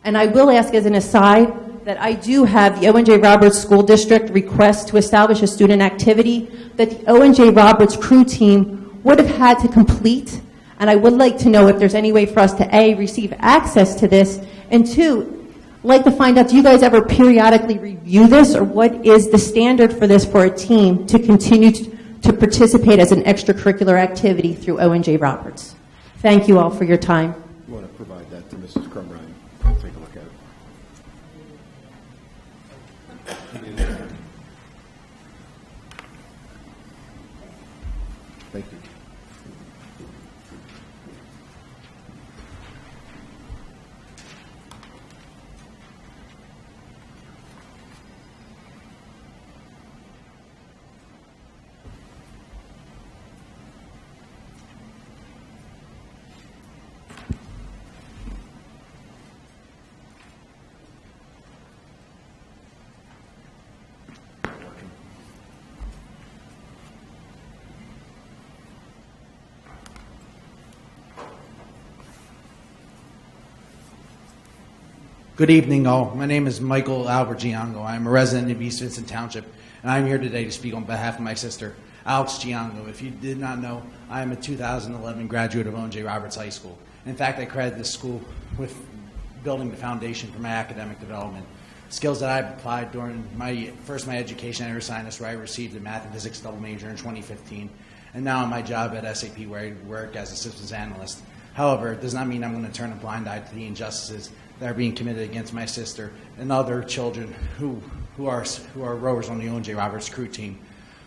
And I will ask as an aside that I do have the Owen J. Roberts School District request to establish a student activity that the Owen J. Roberts crew team would have had to complete. And I would like to know if there's any way for us to, A, receive access to this, and 2, like to find out, do you guys ever periodically review this, or what is the standard for this for a team to continue to participate as an extracurricular activity through Owen J. Roberts? Thank you all for your time. You want to provide that to Mrs. Crumrine? I'll take a look at it. Thank you. Good evening, all. My name is Michael Albert Giango. I'm a resident of East Vincent Township, and I'm here today to speak on behalf of my sister, Alex Giango. If you did not know, I am a 2011 graduate of Owen J. Roberts High School. In fact, I credit this school with building the foundation for my academic development. Skills that I've applied during my education at Ursinus, where I received a math and physics double major in 2015, and now on my job at SAP, where I work as a systems analyst. However, it does not mean I'm going to turn a blind eye to the injustices that are being committed against my sister and other children who are rowers on the Owen J. Roberts crew team,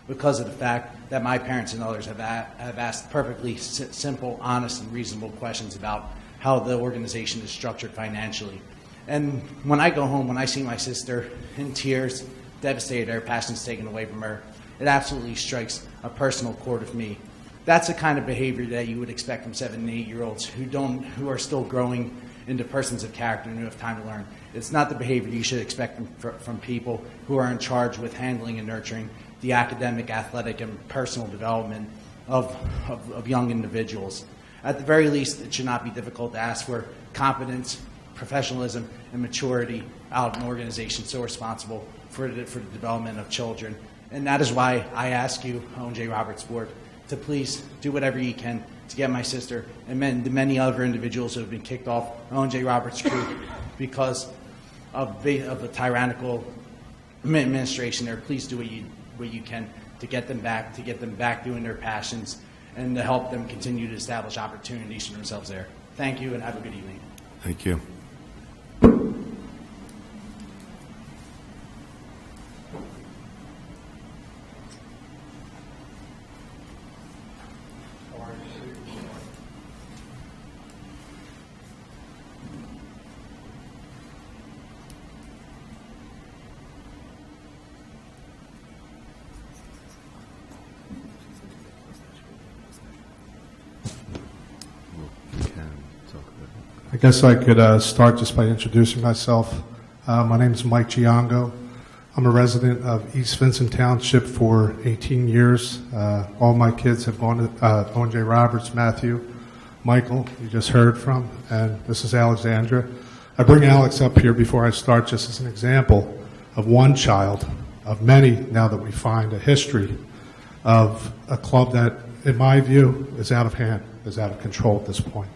because of the fact that my parents and others have asked perfectly simple, honest, and reasonable questions about how the organization is structured financially. And when I go home, when I see my sister in tears, devastated, her passion's taken away from her, it absolutely strikes a personal chord with me. That's the kind of behavior that you would expect from 7 and 8-year-olds who are still growing into persons of character and who have time to learn. It's not the behavior you should expect from people who are in charge with handling and nurturing the academic, athletic, and personal development of young individuals. At the very least, it should not be difficult to ask for competence, professionalism, and maturity out of an organization so responsible for the development of children. And that is why I ask you, Owen J. Roberts Board, to please do whatever you can to get my sister and the many other individuals who have been kicked off Owen J. Roberts Creek because of the tyrannical administration there. Please do what you can to get them back doing their passions, and to help them continue to establish opportunities for themselves there. Thank you, and have a good evening. Thank you. I guess I could start just by introducing myself. My name is Mike Giango. I'm a resident of East Vincent Township for 18 years. All my kids have gone to Owen J. Roberts, Matthew, Michael, you just heard from, and this is Alexandra. I bring Alex up here before I start just as an example of one child, of many now that we find a history of a club that, in my view, is out of hand, is out of control at this point.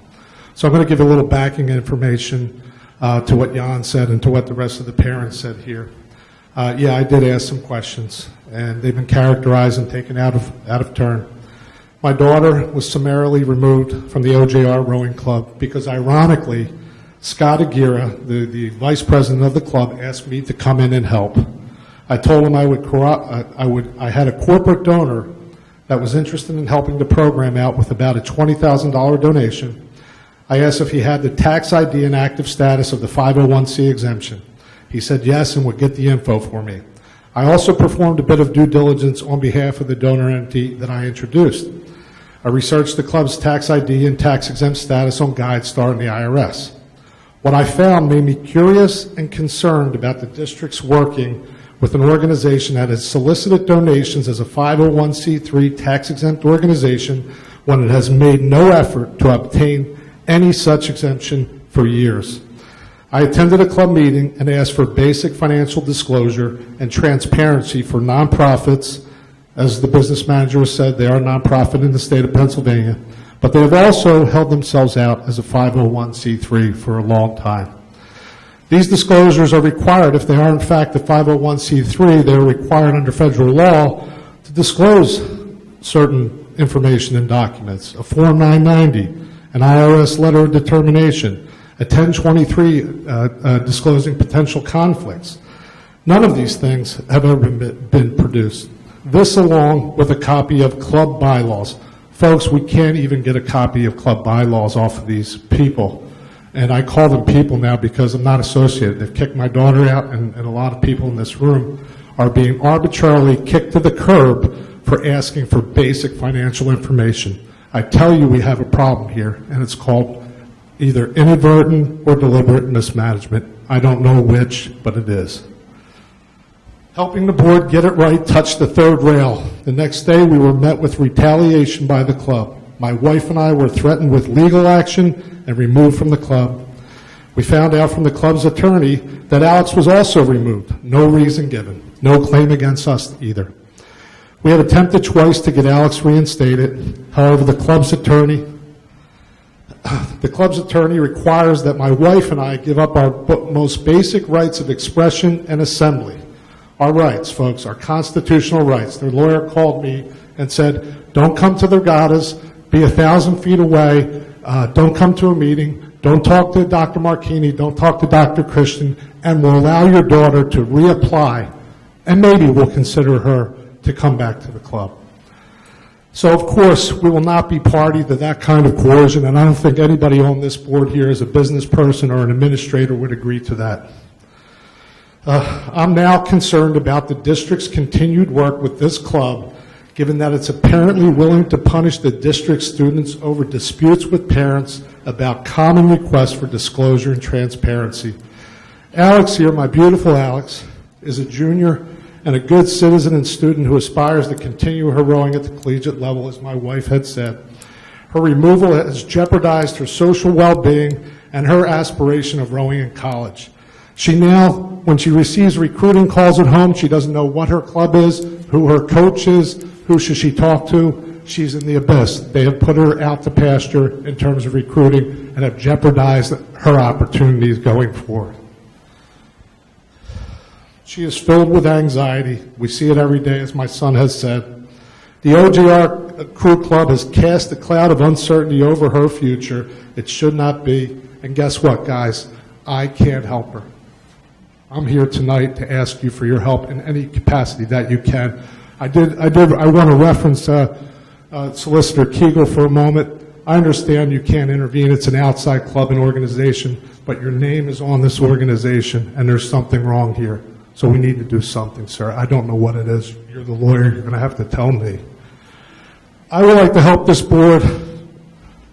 So I'm going to give a little backing information to what Jan said and to what the rest of the parents said here. Yeah, I did ask some questions, and they've been characterized and taken out of turn. My daughter was summarily removed from the OJR Rowing Club because, ironically, Scott Aguirre, the vice president of the club, asked me to come in and help. I told him I had a corporate donor that was interested in helping the program out with about a $20,000 donation. I asked if he had the tax ID and active status of the 501c exemption. He said yes and would get the info for me. I also performed a bit of due diligence on behalf of the donor entity that I introduced. I researched the club's tax ID and tax exempt status on GuideStar and the IRS. What I found made me curious and concerned about the district's working with an organization that has solicited donations as a 501c3 tax exempt organization when it has made no effort to obtain any such exemption for years. I attended a club meeting and asked for basic financial disclosure and transparency for nonprofits. As the business manager said, they are a nonprofit in the state of Pennsylvania, but they have also held themselves out as a 501c3 for a long time. These disclosures are required. If they are in fact a 501c3, they are required under federal law to disclose certain information and documents, a Form 990, an IRS letter of determination, a 1023 disclosing potential conflicts. None of these things have ever been produced. This along with a copy of club bylaws. Folks, we can't even get a copy of club bylaws off of these people. And I call them people now because I'm not associated. They've kicked my daughter out, and a lot of people in this room are being arbitrarily kicked to the curb for asking for basic financial information. I tell you we have a problem here, and it's called either inadvertent or deliberate mismanagement. I don't know which, but it is. Helping the board get it right touched the third rail. The next day we were met with retaliation by the club. My wife and I were threatened with legal action and removed from the club. We found out from the club's attorney that Alex was also removed. No reason given. No claim against us either. We have attempted twice to get Alex reinstated. However, the club's attorney requires that my wife and I give up our most basic rights of expression and assembly. Our rights, folks, our constitutional rights. Their lawyer called me and said, don't come to the regattas, be 1,000 feet away, don't come to a meeting, don't talk to Dr. Marchini, don't talk to Dr. Christian, and we'll allow your daughter to reapply, and maybe we'll consider her to come back to the club. So, of course, we will not be party to that kind of coercion, and I don't think anybody on this board here as a business person or an administrator would agree to that. I'm now concerned about the district's continued work with this club, given that it's apparently willing to punish the district students over disputes with parents about common requests for disclosure and transparency. Alex here, my beautiful Alex, is a junior and a good citizen and student who aspires to continue her rowing at the collegiate level, as my wife had said. Her removal has jeopardized her social well-being and her aspiration of rowing in college. She now, when she receives recruiting calls at home, she doesn't know what her club is, who her coach is, who should she talk to. She's in the abyss. They have put her out to pasture in terms of recruiting and have jeopardized her opportunities going forward. She is filled with anxiety. We see it every day, as my son has said. The OJR Crew Club has cast a cloud of uncertainty over her future. It should not be. And guess what, guys? I can't help her. I'm here tonight to ask you for your help in any capacity that you can. I want to reference Solicitor Kegel for a moment. I understand you can't intervene. It's an outside club and organization, but your name is on this organization, and there's something wrong here. So we need to do something, sir. I don't know what it is. You're the lawyer. You're going to have to tell me. I would like to help this board.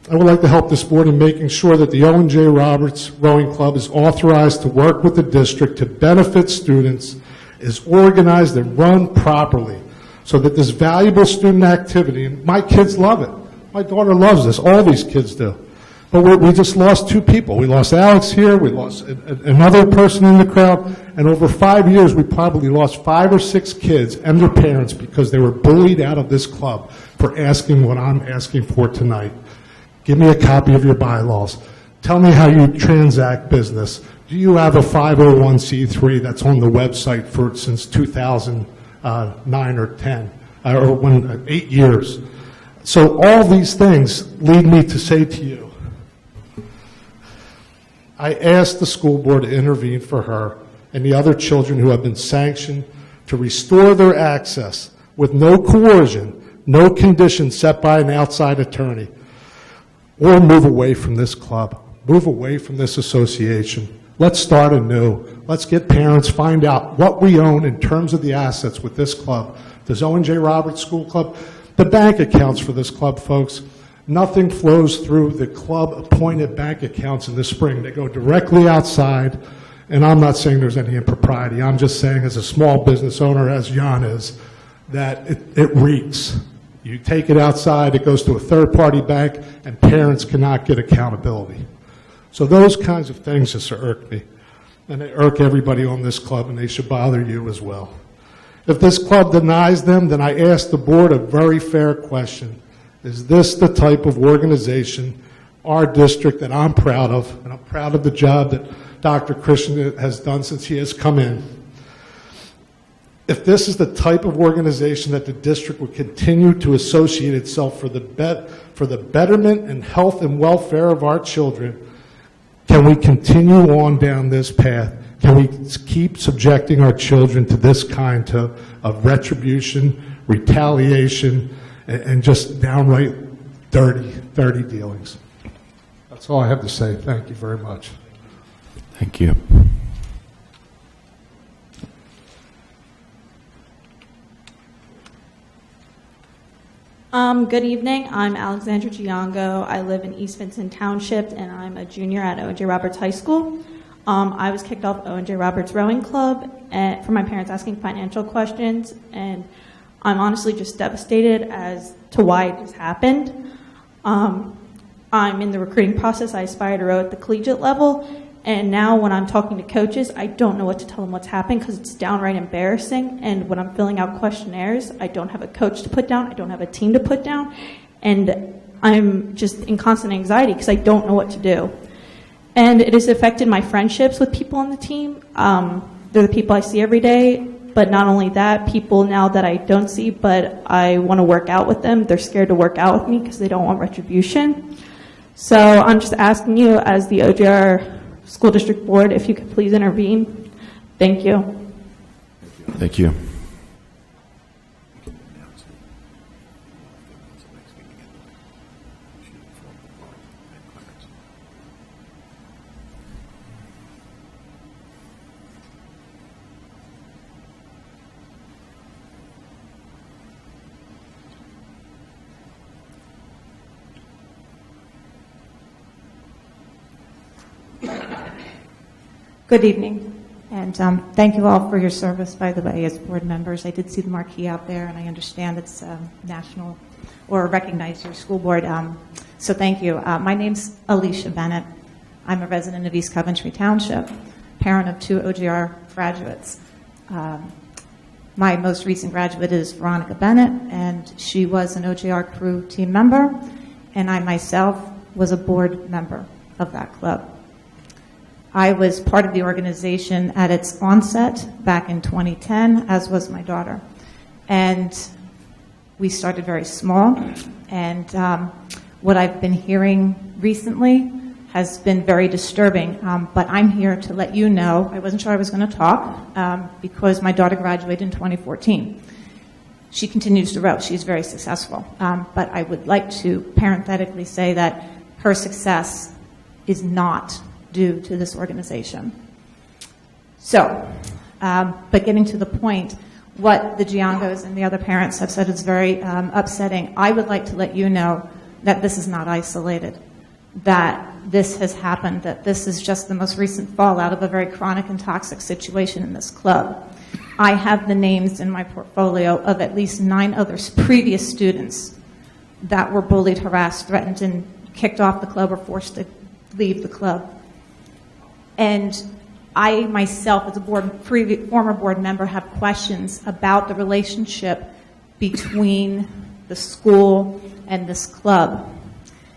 In making sure that the Owen J. Roberts Rowing Club is authorized to work with the district to benefit students, is organized and run properly, so that this valuable student activity, and my kids love it. My daughter loves this. All these kids do. But we just lost two people. We lost Alex here. We lost another person in the crowd. And over 5 years, we probably lost 5 or 6 kids and their parents because they were bullied out of this club for asking what I'm asking for tonight. Give me a copy of your bylaws. Tell me how you transact business. Do you have a 501c3 that's on the website since 2009 or 10, or 8 years? So all these things lead me to say to you, I asked the school board to intervene for her and the other children who have been sanctioned to restore their access with no coercion, no conditions set by an outside attorney, or move away from this club, move away from this association. Let's start anew. Let's get parents, find out what we own in terms of the assets with this club. Does Owen J. Roberts School Club, the bank accounts for this club, folks, nothing flows through the club-appointed bank accounts in the spring. They go directly outside, and I'm not saying there's any impropriety. I'm just saying, as a small business owner, as Jan is, that it reeks. You take it outside, it goes to a third-party bank, and parents cannot get accountability. So those kinds of things just irk me, and they irk everybody on this club, and they should bother you as well. If this club denies them, then I ask the board a very fair question. Is this the type of organization, our district, that I'm proud of, and I'm proud of the job that Dr. Christian has done since he has come in? If this is the type of organization that the district would continue to associate itself for the betterment and health and welfare of our children, can we continue on down this path? Can we keep subjecting our children to this kind of retribution, retaliation, and just downright dirty dealings? That's all I have to say. Thank you very much. Thank you. Good evening. I'm Alexandra Giango. I live in East Vincent Township, and I'm a junior at Owen J. Roberts High School. I was kicked off Owen J. Roberts Rowing Club for my parents asking financial questions, and I'm honestly just devastated as to why it just happened. I'm in the recruiting process. I aspire to row at the collegiate level, and now when I'm talking to coaches, I don't know what to tell them what's happened because it's downright embarrassing. And when I'm filling out questionnaires, I don't have a coach to put down. I don't have a team to put down. And I'm just in constant anxiety because I don't know what to do. And it has affected my friendships with people on the team. They're the people I see every day. But not only that, people now that I don't see, but I want to work out with them, they're scared to work out with me because they don't want retribution. So I'm just asking you, as the OJR School District Board, if you could please intervene. Thank you. Thank you. Good evening, and thank you all for your service, by the way, as board members. I did see the marquee out there, and I understand it's national or recognize your school board, so thank you. My name's Alicia Bennett. I'm a resident of East Coventry Township, parent of 2 OJR graduates. My most recent graduate is Veronica Bennett, and she was an OJR crew team member, and I myself was a board member of that club. I was part of the organization at its onset back in 2010, as was my daughter. And we started very small, and what I've been hearing recently has been very disturbing, but I'm here to let you know, I wasn't sure I was going to talk because my daughter graduated in 2014. She continues to row. She's very successful. But I would like to parenthetically say that her success is not due to this organization. So, but getting to the point, what the Giangos and the other parents have said is very upsetting. I would like to let you know that this is not isolated, that this has happened, that this is just the most recent fallout of a very chronic and toxic situation in this club. I have the names in my portfolio of at least 9 other previous students that were bullied, harassed, threatened, and kicked off the club or forced to leave the club. And I myself, as a former board member, have questions about the relationship between the school and this club.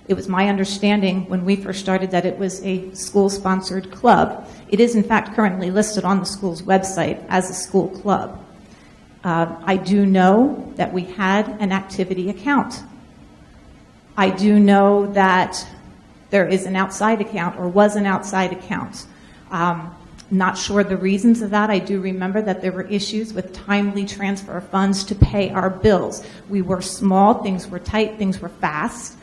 It was my understanding when we first started that it was a school-sponsored club. It is, in fact, currently listed on the school's website as a school club. I do know that we had an activity account. I do know that there is an outside account, or was an outside account. Not sure the reasons of that. I do remember that there were issues with timely transfer of funds to pay our bills. We were small, things were tight, things were fast.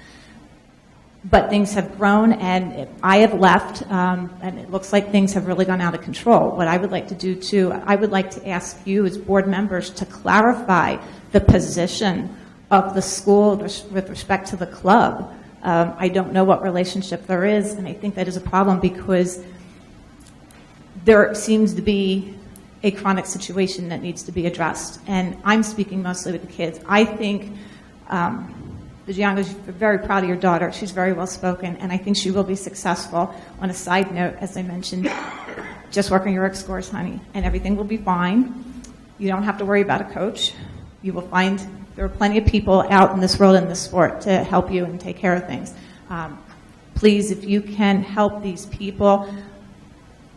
But things have grown, and I have left, and it looks like things have really gone out of control. What I would like to do, too, I would like to ask you as board members to clarify the position of the school with respect to the club. I don't know what relationship there is, and I think that is a problem because there seems to be a chronic situation that needs to be addressed. And I'm speaking mostly with the kids. I think the Giangos, you're very proud of your daughter. She's very well spoken, and I think she will be successful. On a side note, as I mentioned, just work on your work scores, honey, and everything will be fine. You don't have to worry about a coach. You will find there are plenty of people out in this world, in this sport, to help you and take care of things. Please, if you can help these people,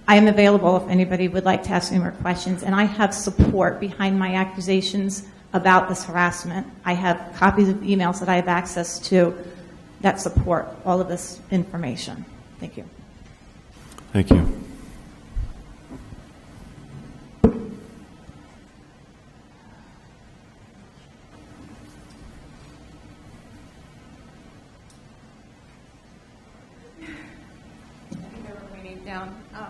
I am available if anybody would like to ask me more questions, and I have support behind my accusations about this harassment. I have copies of emails that I have access to that support all of this information. Thank you. Thank you.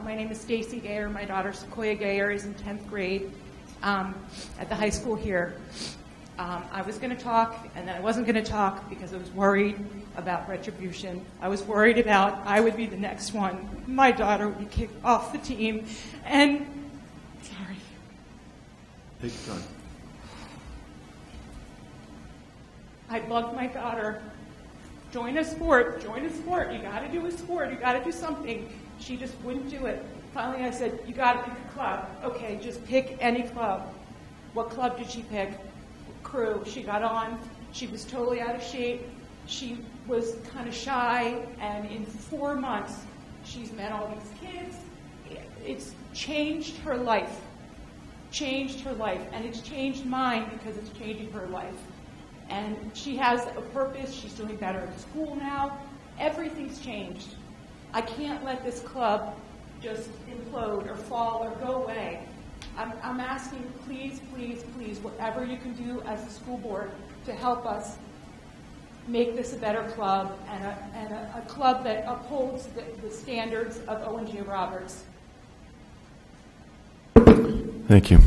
My name is Stacy Gayer. My daughter Sequoia Gayer is in 10th grade at the high school here. I was going to talk, and then I wasn't going to talk because I was worried about retribution. I was worried about I would be the next one. My daughter would be kicked off the team, and sorry. Take your time. I bugged my daughter, join a sport, you got to do a sport, you got to do something. She just wouldn't do it. Finally, I said, you got to pick a club. Okay, just pick any club. What club did she pick? Crew. She got on. She was totally out of shape. She was kind of shy, and in 4 months, she's met all these kids. It's changed her life. And it's changed mine because it's changing her life. And she has a purpose. She's doing better at school now. Everything's changed. I can't let this club just implode or fall or go away. I'm asking, please, please, please, whatever you can do as a school board to help us make this a better club and a club that upholds the standards of Owen J. Roberts. Thank you.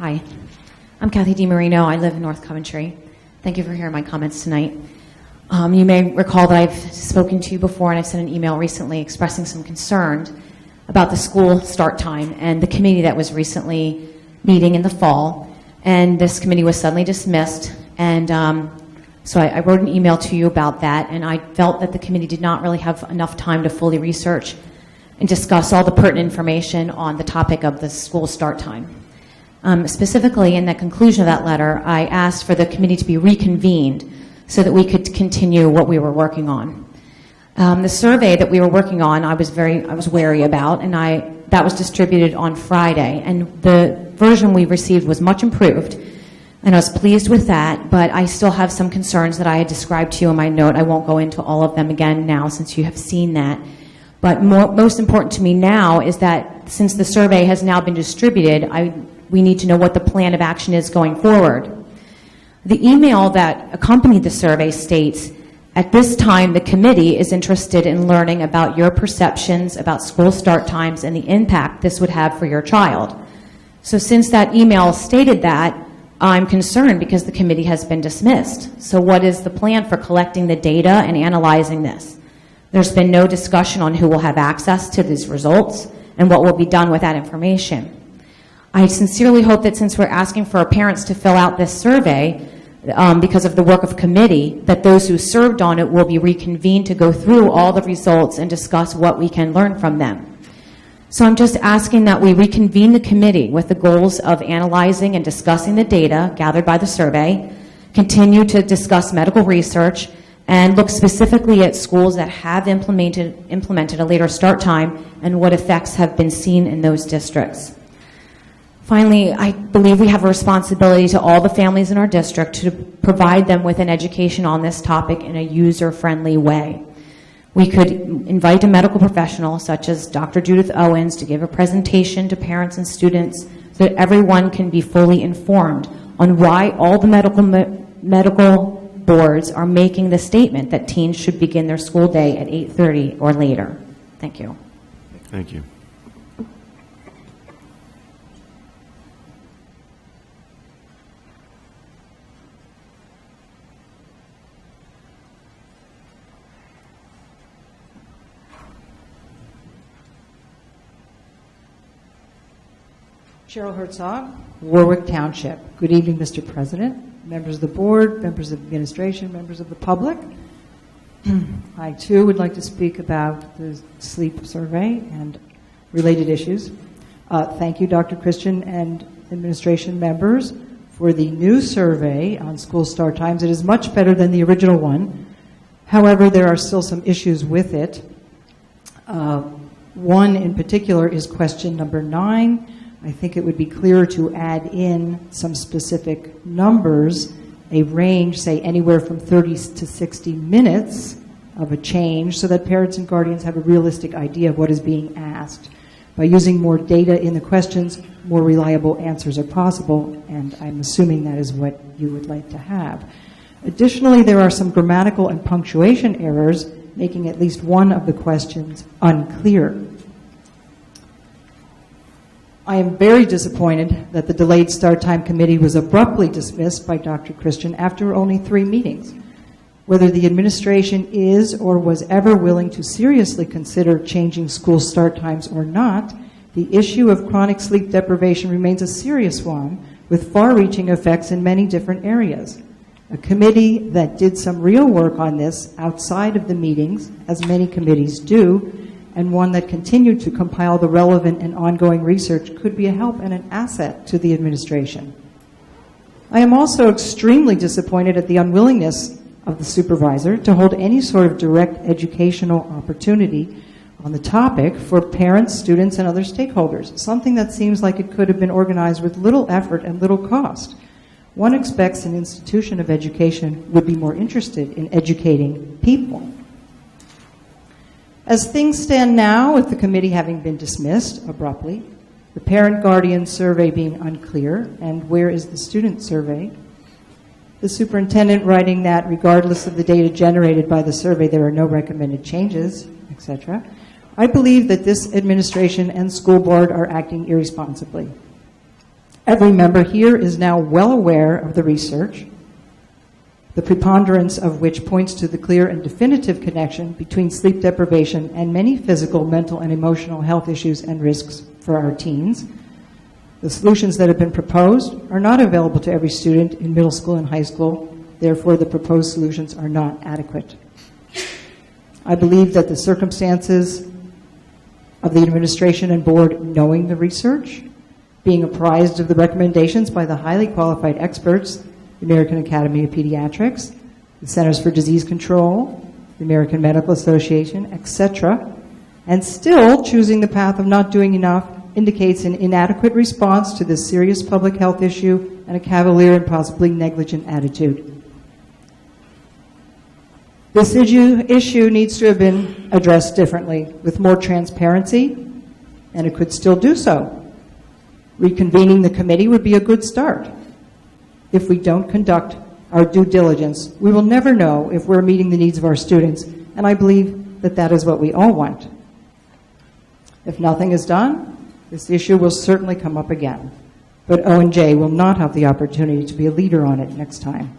Hi, I'm Kathy DiMarino. I live in North Coventry. Thank you for hearing my comments tonight. You may recall that I've spoken to you before, and I've sent an email recently expressing some concern about the school start time and the committee that was recently meeting in the fall. And this committee was suddenly dismissed, and so I wrote an email to you about that, and I felt that the committee did not really have enough time to fully research and discuss all the pertinent information on the topic of the school start time. Specifically, in the conclusion of that letter, I asked for the committee to be reconvened so that we could continue what we were working on. The survey that we were working on, I was wary about, and that was distributed on Friday, and the version we received was much improved, and I was pleased with that, but I still have some concerns that I had described to you in my note. I won't go into all of them again now since you have seen that. But most important to me now is that since the survey has now been distributed, we need to know what the plan of action is going forward. The email that accompanied the survey states, at this time, the committee is interested in learning about your perceptions about school start times and the impact this would have for your child. So since that email stated that, I'm concerned because the committee has been dismissed. So what is the plan for collecting the data and analyzing this? There's been no discussion on who will have access to these results and what will be done with that information. I sincerely hope that since we're asking for our parents to fill out this survey, because of the work of committee, that those who served on it will be reconvened to go through all the results and discuss what we can learn from them. So I'm just asking that we reconvene the committee with the goals of analyzing and discussing the data gathered by the survey, continue to discuss medical research, and look specifically at schools that have implemented a later start time and what effects have been seen in those districts. Finally, I believe we have a responsibility to all the families in our district to provide them with an education on this topic in a user-friendly way. We could invite a medical professional, such as Dr. Judith Owens, to give a presentation to parents and students so that everyone can be fully informed on why all the medical boards are making the statement that teens should begin their school day at 8:30 or later. Thank you. Thank you. Cheryl Herzog, Warwick Township. Good evening, Mr. President, members of the board, members of the administration, members of the public. I, too, would like to speak about the sleep survey and related issues. Thank you, Dr. Christian and administration members, for the new survey on school start times. It is much better than the original one. However, there are still some issues with it. One in particular is question number 9. I think it would be clearer to add in some specific numbers, a range, say anywhere from 30 to 60 minutes of a change, so that parents and guardians have a realistic idea of what is being asked. By using more data in the questions, more reliable answers are possible, and I'm assuming that is what you would like to have. Additionally, there are some grammatical and punctuation errors, making at least one of the questions unclear. I am very disappointed that the Delayed Start Time Committee was abruptly dismissed by Dr. Christian after only 3 meetings. Whether the administration is or was ever willing to seriously consider changing school start times or not, the issue of chronic sleep deprivation remains a serious one with far-reaching effects in many different areas. A committee that did some real work on this outside of the meetings, as many committees do, and one that continued to compile the relevant and ongoing research could be a help and an asset to the administration. I am also extremely disappointed at the unwillingness of the supervisor to hold any sort of direct educational opportunity on the topic for parents, students, and other stakeholders, something that seems like it could have been organized with little effort and little cost. One expects an institution of education would be more interested in educating people. As things stand now, with the committee having been dismissed abruptly, the parent-guardian survey being unclear, and where is the student survey, the superintendent writing that regardless of the data generated by the survey, there are no recommended changes, etc., I believe that this administration and school board are acting irresponsibly. Every member here is now well aware of the research, the preponderance of which points to the clear and definitive connection between sleep deprivation and many physical, mental, and emotional health issues and risks for our teens. The solutions that have been proposed are not available to every student in middle school and high school. Therefore, the proposed solutions are not adequate. I believe that the circumstances of the administration and board knowing the research, being apprised of the recommendations by the highly qualified experts, the American Academy of Pediatrics, the Centers for Disease Control, the American Medical Association, etc., and still choosing the path of not doing enough indicates an inadequate response to this serious public health issue and a cavalier and possibly negligent attitude. This issue needs to have been addressed differently, with more transparency, and it could still do so. Reconvening the committee would be a good start. If we don't conduct our due diligence, we will never know if we're meeting the needs of our students, and I believe that that is what we all want. If nothing is done, this issue will certainly come up again, but O&J will not have the opportunity to be a leader on it next time.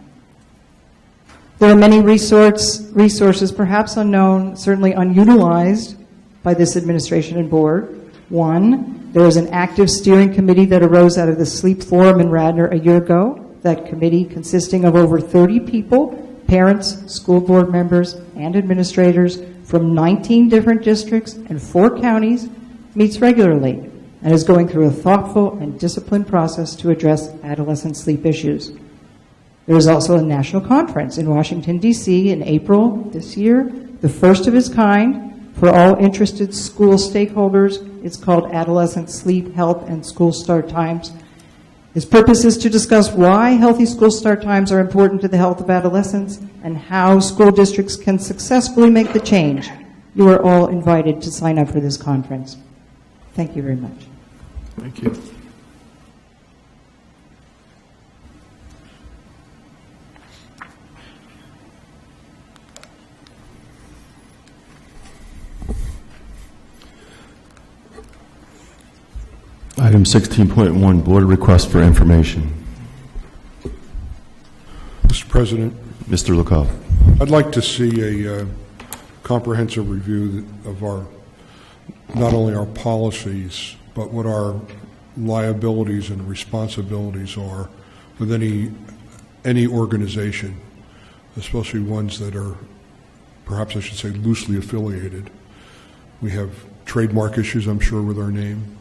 There are many resources, perhaps unknown, certainly unutilized by this administration and board. One, there is an active steering committee that arose out of the Sleep Forum in Radnor a year ago. That committee, consisting of over 30 people, parents, school board members, and administrators from 19 different districts and 4 counties, meets regularly and is going through a thoughtful and disciplined process to address adolescent sleep issues. There is also a national conference in Washington, D.C. in April this year, the first of its kind for all interested school stakeholders. It's called Adolescent Sleep, Health, and School Start Times. Its purpose is to discuss why healthy school start times are important to the health of adolescents and how school districts can successfully make the change. You are all invited to sign up for this conference. Thank you very much. Thank you. Item 16.1, Board Request for Information. Mr. President. Mr. Lukov. I'd like to see a comprehensive review of not only our policies, but what our liabilities and responsibilities are with any organization, especially ones that are, perhaps I should say, loosely affiliated. We have trademark issues, I'm sure, with our name.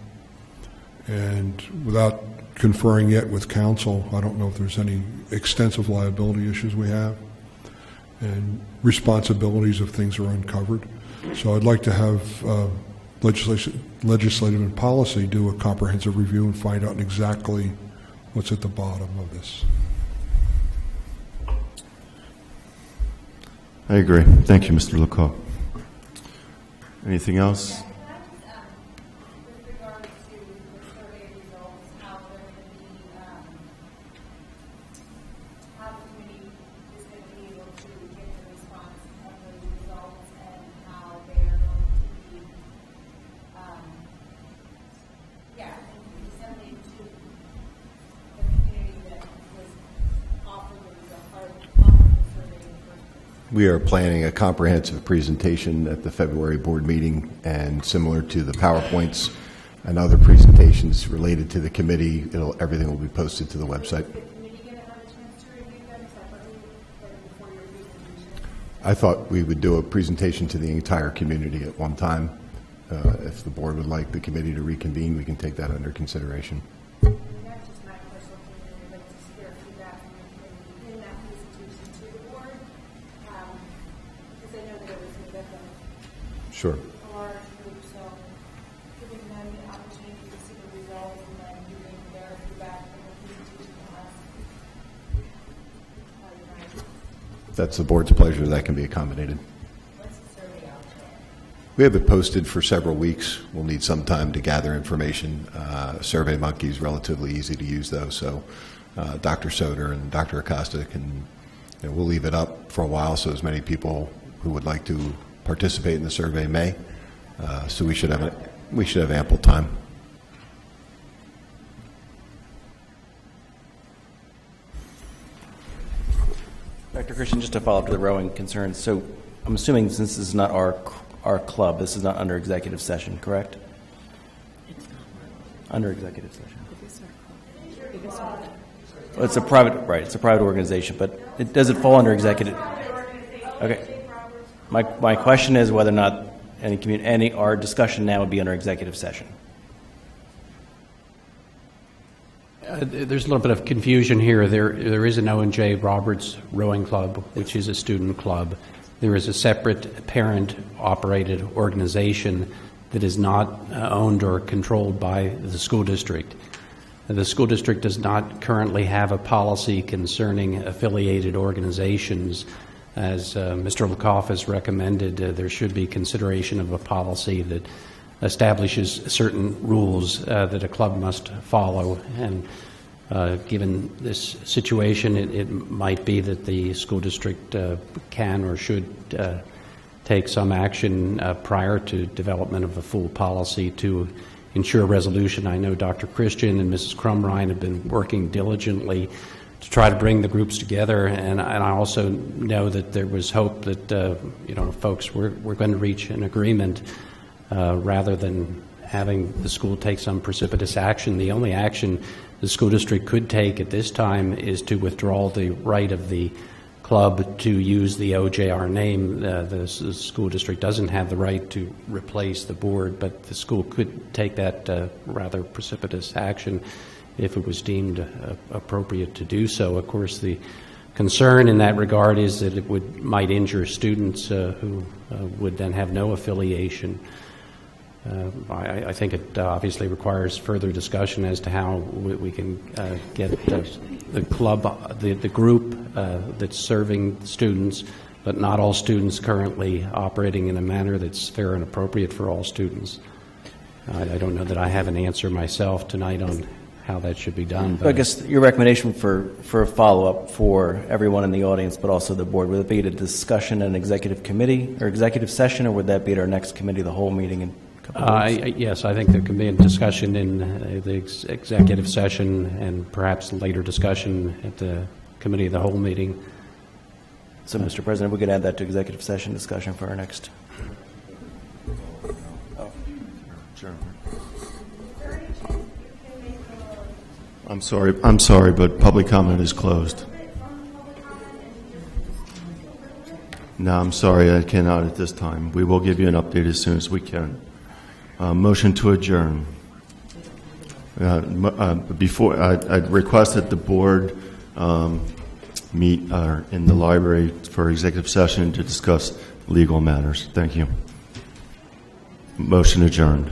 And without conferring yet with counsel, I don't know if there's any extensive liability issues we have and responsibilities if things are uncovered. So I'd like to have legislative and policy do a comprehensive review and find out exactly what's at the bottom of this. I agree. Thank you, Mr. Lukov. Anything else? We are planning a comprehensive presentation at the February board meeting, and similar to the PowerPoints and other presentations related to the committee, everything will be posted to the website. I thought we would do a presentation to the entire community at one time. If the board would like the committee to reconvene, we can take that under consideration. Sure. If that's the board's pleasure, that can be accommodated. We have it posted for several weeks. We'll need some time to gather information. SurveyMonkey is relatively easy to use, though, so Dr. Soder and Dr. Acosta can, we'll leave it up for a while so as many people who would like to participate in the survey may. So we should have ample time. Christian, just to follow up to the rowing concerns. So I'm assuming since this is not our club, this is not under executive session, correct? Under executive session. Well, it's a private, right? It's a private organization, but does it fall under executive? Okay. My question is whether or not our discussion now would be under executive session. There's a little bit of confusion here. There is an O&J Roberts Rowing Club, which is a student club. There is a separate parent-operated organization that is not owned or controlled by the school district. The school district does not currently have a policy concerning affiliated organizations. As Mr. Lakoff has recommended, there should be consideration of a policy that establishes certain rules that a club must follow. And given this situation, it might be that the school district can or should take some action prior to development of a full policy to ensure resolution. I know Dr. Christian and Mrs. Crumrine have been working diligently to try to bring the groups together, and I also know that there was hope that folks were going to reach an agreement rather than having the school take some precipitous action. The only action the school district could take at this time is to withdraw the right of the club to use the OJR name. The school district doesn't have the right to replace the board, but the school could take that rather precipitous action if it was deemed appropriate to do so. Of course, the concern in that regard is that it might injure students who would then have no affiliation. I think it obviously requires further discussion as to how we can get the club, the group that's serving students, but not all students currently operating in a manner that's fair and appropriate for all students. I don't know that I have an answer myself tonight on how that should be done. But I guess your recommendation for a follow-up for everyone in the audience, but also the board, would it be a discussion in an executive committee or executive session, or would that be at our next committee, the whole meeting in a couple of weeks? Yes, I think there can be a discussion in the executive session and perhaps later discussion at the committee of the whole meeting. So, Mr. President, we could add that to executive session discussion for our next. Sure. I'm sorry, but public comment is closed. No, I'm sorry, I cannot at this time. We will give you an update as soon as we can. Motion to adjourn. Before, I'd request that the board meet in the library for executive session to discuss legal matters. Thank you. Motion adjourned.